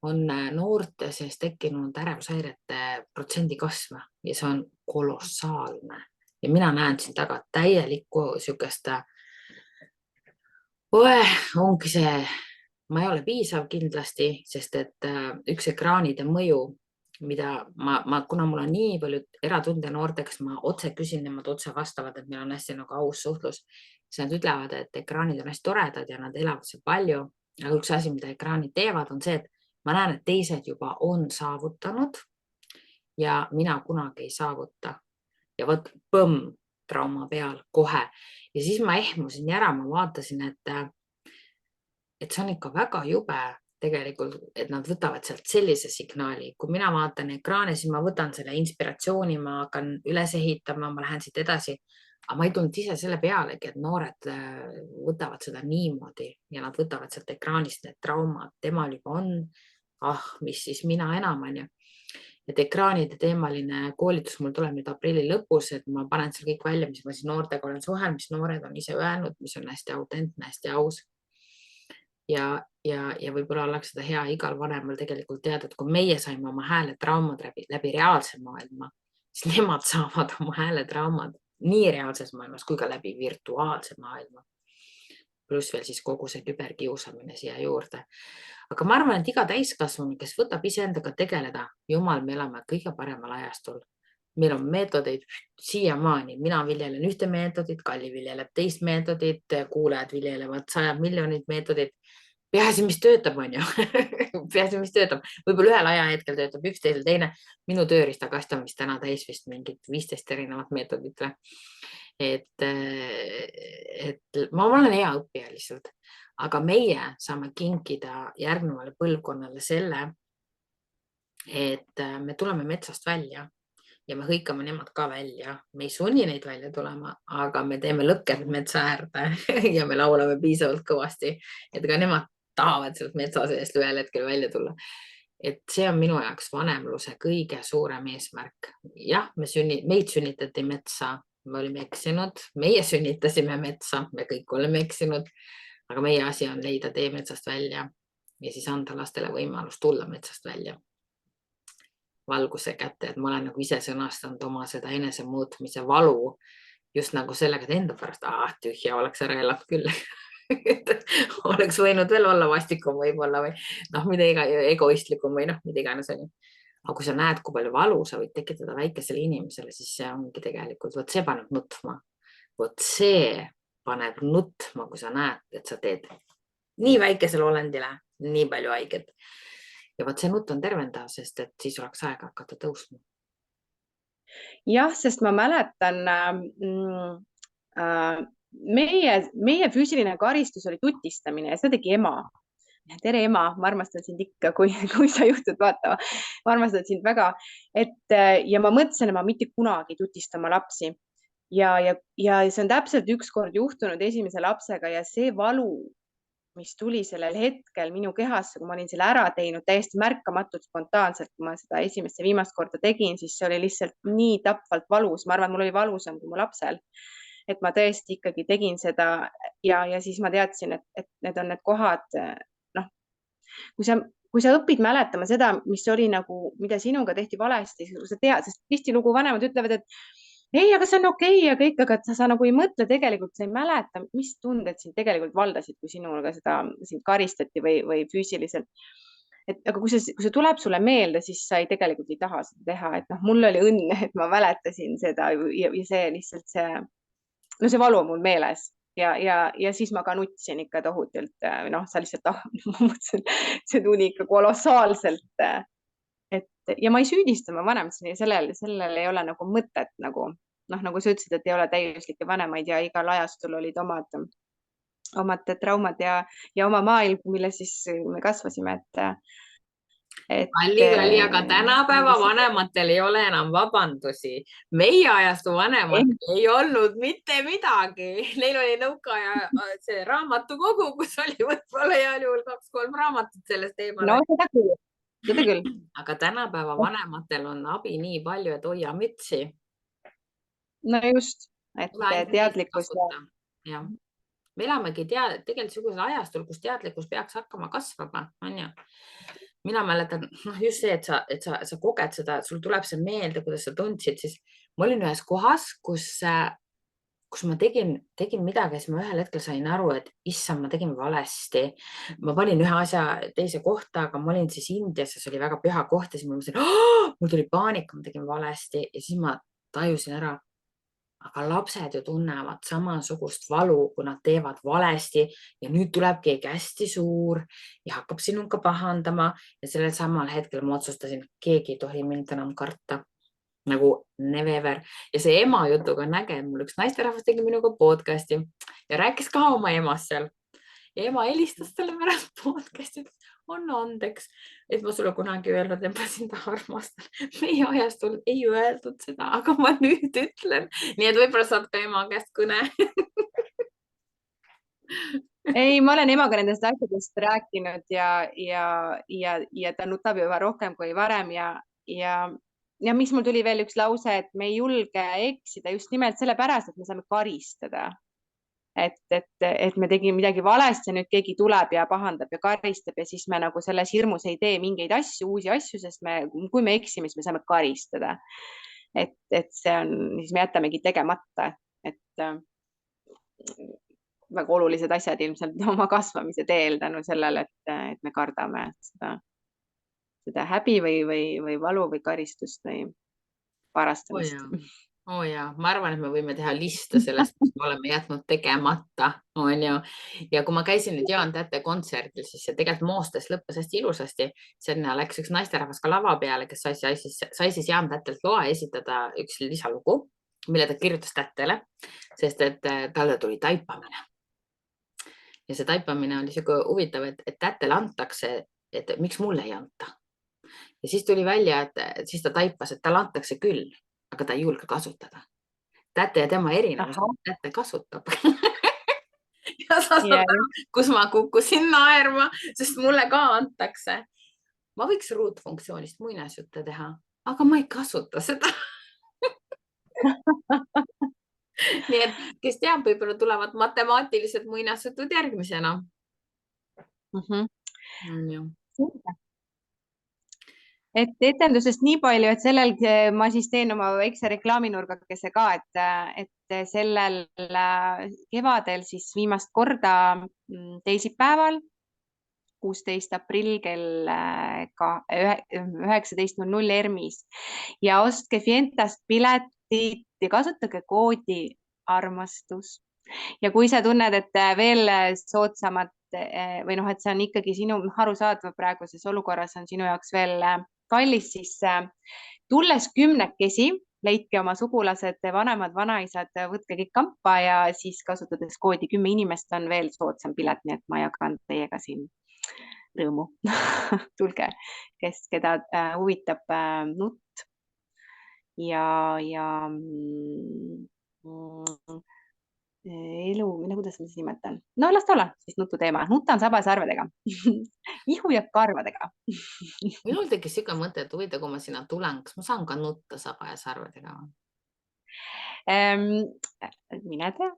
on noorte sees tekkinud ärevushäirete protsendi kasv ja see on kolossaalne. Ja mina näen siin taga täielikku sükest ongi see, ma ei ole piisav kindlasti, sest et üks ekraanide mõju, mida kuna mul on nii palju eratunde noorteks, ma otse küsin, nemad otse vastavad, et meil on hästi nagu aus suhtlus, siis nad ütlevad, et ekraanid on hästi toredad ja nad elavad seal palju. Aga üks asi, mida ekraanid teevad, on see, et ma näen, et teised juba on saavutanud ja mina kunagi ei saavuta. Ja võt, põmm, trauma peal kohe. Ja siis ma ehmusin ära, ma vaatasin, et see on ikka väga jube tegelikult, et nad võtavad sealt sellise signaali. Kui mina vaatan ekraani, siis ma võtan selle inspiratsiooni, ma hakkan üles ehitama, ma lähen siit edasi. Aga ma ei tulnud ise selle pealegi, et noored võtavad seda niimoodi ja nad võtavad sealt ekraanist need traumad. Temal juba on, mis siis mina enam on ju. Et ekraanide teemaline koolitus mul tuleb nüüd aprilli lõpus, et ma panen seal kõik välja, mis ma siis noortega olen suhel, mis noored on ise öelnud, mis on hästi autentne, hästi aus. Ja võib-olla oleks seda hea igal vanemal tegelikult teada, et kui meie saime oma hääletraumad läbi reaalse maailma, siis nemad saavad oma hääletraumad nii reaalses maailmas kui ka läbi virtuaalse maailma. Pluss veel siis kogu see küberkiusamine siia juurde. Aga ma arvan, et iga täiskasvanu, kes võtab iseendaga tegeleda, jumal, me elame kõige paremal ajastul. Meil on meetodeid siiamaani. Mina viljelen ühte meetodit, Kalli viljeleb teist meetodit, kuulajad viljelevad 100 miljonit meetodit. Peaasi, mis töötab, on ju. Peaasi, mis töötab. Võib-olla ühel ajahetkel töötab üks, teisel teine. Minu tööriistakast on vist täna täis vist mingid 15 erinevat meetodit. Et ma olen hea õppija lihtsalt, aga meie saame kinkida järgnevale põlvkonnale selle, et me tuleme metsast välja ja me hõikame nemad ka välja. Me ei sunni neid välja tulema, aga me teeme lõkked metsa äärde ja me laulame piisavalt kõvasti, et ka nemad tahavad sealt metsa seest ühel hetkel välja tulla. Et see on minu jaoks vanemluse kõige suurem eesmärk. Jah, meid sünnitati metsa, me olime eksinud, meie sünnitasime metsa, me kõik oleme eksinud, aga meie asi on leida tee metsast välja ja siis anda lastele võimalus tulla metsast välja valguse kätte, et ma olen nagu ise sõnastanud oma seda enesemuutmise valu just nagu sellega, et enda pärast tühja oleks ära elanud küll. Oleks võinud veel olla vastikum võib-olla või mida egoistlikum või mida iganes on. Aga kui sa näed, kui palju valu sa võid tekitada väikesele inimesele, siis see ongi tegelikult, see paneb nutma. See paneb nutma, kui sa näed, et sa teed nii väikesele olendile nii palju haiget. Ja see nutt on tervendav, sest et siis oleks aega hakata tõusma. Jah, sest ma mäletan, meie füüsiline karistus oli tutistamine ja seda tegi ema. tere ema, ma armastan sind ikka, kui sa juhtud vaatama. Ma armastan sind väga. Ja ma mõtlesin, et ma mitte kunagi ei tutista oma lapsi. Ja see on täpselt ükskord juhtunud esimese lapsega ja see valu, mis tuli sellel hetkel minu kehasse, kui ma olin selle ära teinud täiesti märkamatult spontaanselt, kui ma seda esimest ja viimast korda tegin, siis see oli lihtsalt nii tapvalt valus. Ma arvan, et mul oli valusam kui mu lapsel. Et ma tõesti ikkagi tegin seda ja siis ma teadsin, et need on need kohad, noh, kui sa õpid mäletama seda, mis oli nagu, mida sinuga tehti valesti, sa tead, sest tihtilugu vanemad ütlevad, et ei, aga see on okei ja kõik, aga sa nagu ei mõtle tegelikult, sa ei mäleta, mis tunded sind tegelikult valdasid, kui sinuga sind karistati või füüsiliselt. Aga kui see tuleb sulle meelde, siis sa tegelikult ei taha seda teha, et mul oli õnn, et ma mäletasin seda ja see lihtsalt see valu on mul meeles ja siis ma ka nutsin ikka tohutult, sa lihtsalt, ma mõtlesin, see tuli ikka kolossaalselt. Ja ma ei süüdista ma vanemat, sellel ei ole nagu mõtet nagu sa ütlesid, et ei ole täiuslikke vanemaid ja igal ajastul olid omad traumad ja oma maailm, milles siis me kasvasime, Kalli, aga tänapäeva vanematel ei ole enam vabandusi. Meie ajastu vanematel ei olnud mitte midagi. Neil oli nõukaaja see raamatukogu, kus oli võib-olla heal juhul 2-3 raamatut sellest teemal. No seda küll. Aga tänapäeva vanematel on abi nii palju, et hoia mütsi. No just, et teadlikkus. Ja. Me elamegi tegelikult sellisel ajastul, kus teadlikkus peaks hakkama kasvama, on ju. Mina mäletan, just see, et sa koged seda, sul tuleb see meelde, kuidas sa tundsid, siis ma olin ühes kohas, kus ma tegin midagi, siis ma ühel hetkel sain aru, et issand, ma tegin valesti. Ma panin ühe asja teise kohta, aga ma olin siis Indias ja see oli väga püha koht ja siis ma mõtlesin, mul tuli paanika, ma tegin valesti ja siis ma tajusin ära, aga lapsed ju tunnevad samasugust valu, kui nad teevad valesti ja nüüd tuleb keegi hästi suur ja hakkab sinuga pahandama ja sellel samal hetkel ma otsustasin, keegi ei tohi mind enam karta. Nagu never. Ja see ema jutuga on äge, mul üks naisterahvas tegi minuga podcasti ja rääkis ka oma emast seal. Ja ema helistas talle pärast podcastit, on andeks, et ma sulle kunagi öelnud, et ma sind armastan. Meie ajastul ei öeldud seda, aga ma nüüd ütlen. Nii et võib-olla saad ka ema käest kõne. Ei, ma olen emaga nendest asjadest rääkinud ja ta nutab juba rohkem kui varem ja mis mul tuli veel üks lause, et me ei julge eksida just nimelt sellepärast, et me saame karistada. Et me tegime midagi valesti ja nüüd keegi tuleb ja pahandab ja karistab ja siis me nagu selles hirmus ei tee mingeid asju, uusi asju, sest kui me eksime, siis me saame karistada. Et see on, siis me jätamegi tegemata, et väga olulised asjad ilmselt oma kasvamise teel tänu sellele, et me kardame seda häbi või valu või karistust või parastamist. Ja, ma arvan, et me võime teha liste sellest, mis me oleme jätnud tegemata, on ju. Ja kui ma käisin nüüd Jaan Tätte kontserdil, siis see tegelikult moostes lõppes hästi ilusasti. Sinna läks üks naisterahvas ka lava peale, kes sai siis Jaan Tättelt loa esitada üks lisalugu, mille ta kirjutas Tättele, sest et talle tuli taipamine. Ja see taipamine oli selline huvitav, et Tättele antakse, et miks mulle ei anta. Ja siis tuli välja, et siis ta taipas, et talle antakse küll, aga ta ei julge kasutada. Tätte ja tema erinevus, Tätte kasutab. Ja sa saad aru, kus ma kukkusin naerma, sest mulle ka antakse. Ma võiks ruutfunktsioonist muinasjutte teha, aga ma ei kasuta seda. Nii et kes teab, võib-olla tulevad matemaatilised muinasjutud järgmisena. Et etendusest nii palju, et sellel ma siis teen oma väikse reklaaminurgakese ka, et sellel kevadel siis viimast korda teisipäeval, 16. aprill kell 19:00 ERMis ja ostke Fientast piletit ja kasutage koodi armastus. Ja kui sa tunned, et veel soodsamat või et see on ikkagi sinu arusaadav praeguses olukorras on sinu jaoks veel kallis, siis tulles 10 leidke oma sugulased, vanemad, vanaisad, võtke kõik kampa ja siis kasutades koodi 10 inimest on veel soodsam pilet, nii et ma jagan teiega siin rõõmu. Tulge, keda huvitab nutt ja elu, kuidas ma siis nimetan? No las ta olla siis nutu teema. Nutan sabasarvedega. Ihu jääb karvadega. Minul tekkis siuke mõte, et huvitav, kui ma sinna tulen, kas ma saan ka nutta saba ja sarvedega? Mine tea.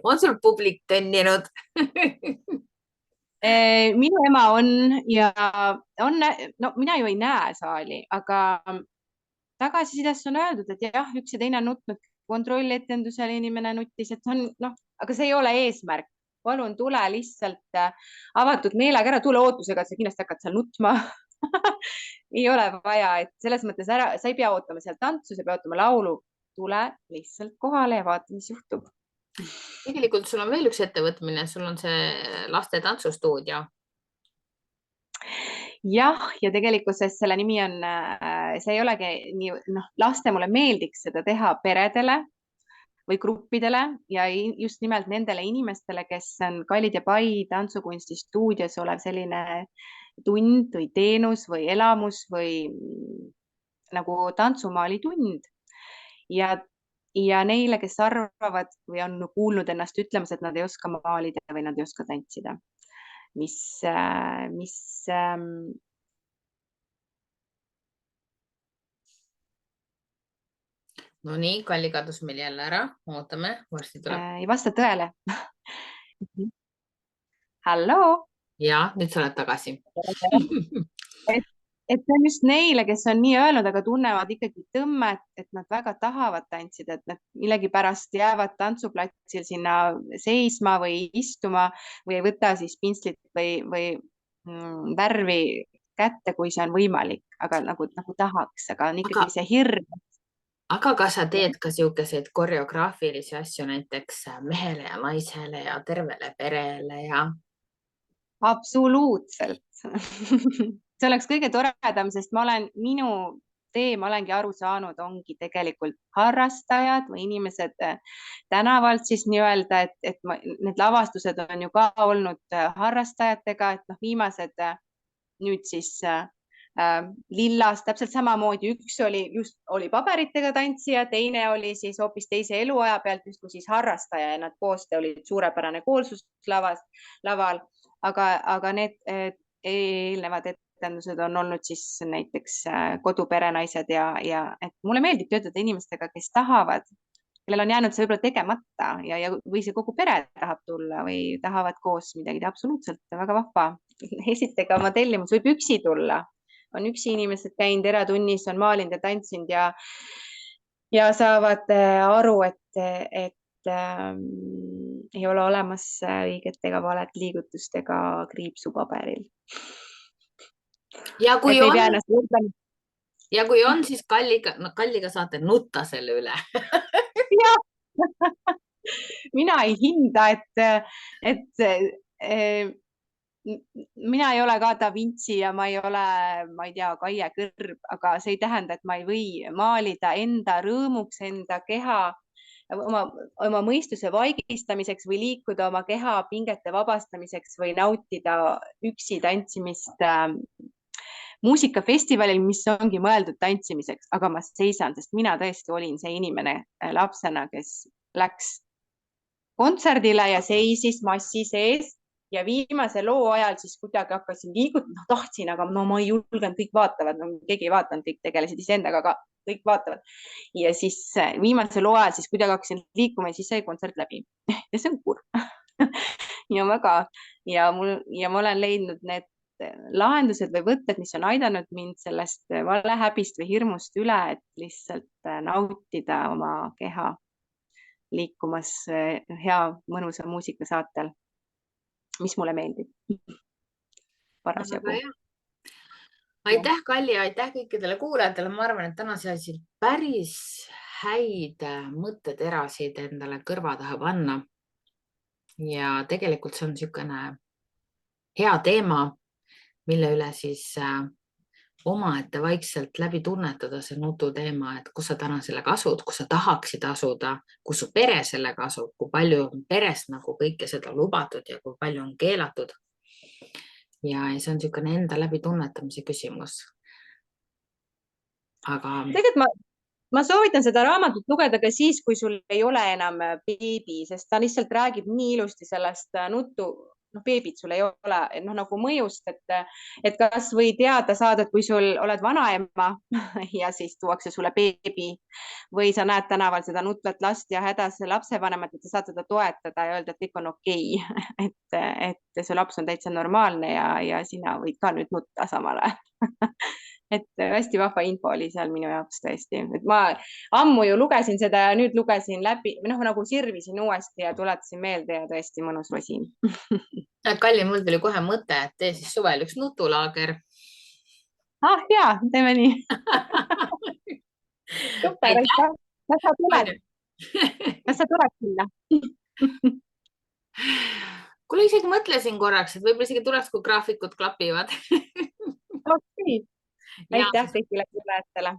On sul publik tenninud? Minu ema on ja on, no mina ju ei näe saali, aga tagasisidest on öeldud, et jah, üks ja teine on nutnud, kontrolletendusel inimene nuttis, et see on, noh, aga see ei ole eesmärk. Palun tule lihtsalt avatud meelega ära, tule ootusega, et sa kindlasti hakkad seal nutma. Ei ole vaja, et selles mõttes ära, sa ei pea ootama seal tantsu, sa ei pea ootama laulu. Tule lihtsalt kohale ja vaata, mis juhtub. Tegelikult sul on veel üks ettevõtmine, sul on see laste tantsustuudio. Jah, ja tegelikult selle nimi on, see ei olegi nii, noh, laste mulle meeldiks seda teha peredele või gruppidele ja just nimelt nendele inimestele, kes on Kallid ja Pai tantsukunsti stuudios olev selline tund või teenus või elamus või nagu tantsumaali tund. Ja neile, kes arvavad või on kuulnud ennast ütlemas, et nad ei oska maalida või nad ei oska tantsida. No nii, Kalli kadus meil jälle ära. Ootame, varsti tuleb. Ei vasta tõele. Halloo. Ja, nüüd sa oled tagasi. Et see on just neile, kes on nii öelnud, aga tunnevad ikkagi tõmmet, et nad väga tahavad tantsida, et nad millegipärast jäävad tantsuplatsil sinna seisma või istuma või ei võta siis pinslit või värvi kätte, kui see on võimalik, aga nagu tahaks, aga on ikkagi see hirm. Aga kas sa teed ka siukeseid koreograafilisi asju näiteks mehele ja naisele ja tervele perele ja? Absoluutselt. See oleks kõige toredam, sest ma olengi aru saanud, ongi tegelikult harrastajad või inimesed tänavalt siis nii-öelda, et need lavastused on ju ka olnud harrastajatega, et viimased nüüd siis Lillas täpselt samamoodi, üks oli paberitega tantsija, teine oli siis hoopis teise eluaja pealt justkui siis harrastaja ja nad koos olid suurepärane koolsuslaval, aga need eelnevad etendused on olnud siis näiteks koduperenaised ja et mulle meeldib töötada inimestega, kes tahavad, kellel on jäänud see võib-olla tegemata või see kogu pere tahab tulla või tahavad koos midagi teha. Absoluutselt väga vahva. Esitage oma tellimus, võib üksi tulla. On üksi inimesed käinud eratunnis, on maalinud ja tantsinud ja saavad aru, et ei ole olemas õiget ega valet liigutust ega kriipsu paberil. Ja kui on, siis Kalliga saate nutta selle üle. Mina ei hinda, et mina ei ole ka Da Vinci ja ma ei ole, ma ei tea, Kaie Kõrb, aga see ei tähenda, et ma ei või maalida enda rõõmuks, enda keha, oma mõistuse vaigistamiseks või liikuda oma keha pingete vabastamiseks või nautida üksi tantsimist muusikafestivalil, mis ongi mõeldud tantsimiseks, aga ma seisan, sest mina tõesti olin see inimene lapsena, kes läks kontserdile ja seisis massi sees ja viimase loo ajal siis kuidagi hakkasin liigutama, tahtsin, aga no ma ei julgenud, kõik vaatavad, no keegi ei vaadanud, kõik tegelesid iseendaga, aga kõik vaatavad. Ja siis viimase loo ajal siis kuidagi hakkasin liikuma ja siis sai kontsert läbi. Ja see on kurb. Ja ma olen leidnud need lahendused või võtted, mis on aidanud mind sellest valehäbist või hirmust üle, et lihtsalt nautida oma keha liikumas hea mõnusa muusika saatel, mis mulle meeldib. Parasjagu. Aitäh, Kalli, aitäh kõikidele kuulajatele. Ma arvan, et täna said päris häid mõtteterasid endale kõrva taha panna. Ja tegelikult see on niisugune hea teema, mille üle siis omaette vaikselt läbi tunnetada see nututeema, et kus sa täna sellega asud, kus sa tahaksid asuda, kus su pere sellega asub, kui palju on perest nagu kõike seda lubatud ja kui palju on keelatud. ja see on niisugune enda läbi tunnetamise küsimus. Aga tegelikult ma soovitan seda raamatut lugeda ka siis, kui sul ei ole enam beebi, sest ta lihtsalt räägib nii ilusti sellest beebit sul ei ole, nagu mõjust, et kas või teada saada, et kui sul oled vanaema ja siis tuuakse sulle beebi või sa näed tänaval seda nutvat last ja hädas lapsevanemat, et sa saad seda toetada ja öelda, et kõik on okei, et see laps on täitsa normaalne ja sina võid ka nüüd nutta samal ajal et hästi vahva info oli seal minu jaoks tõesti, et ma ammu ju lugesin seda ja nüüd lugesin läbi, nagu sirvisin uuesti ja tuletasin meelde ja tõesti mõnus rosin. Kalli, mul tuli kohe mõte, et tee siis suvel üks nutulaager. Ah jaa, teeme nii. Super, aitäh. Kas sa tuled? Kas sa tuled sinna? Kuule, isegi mõtlesin korraks, et võib-olla isegi tuleks, kui graafikud klapivad. Okei. Aitäh kõigile kuulajatele.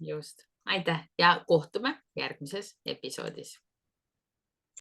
Just, aitäh ja kohtume järgmises episoodis.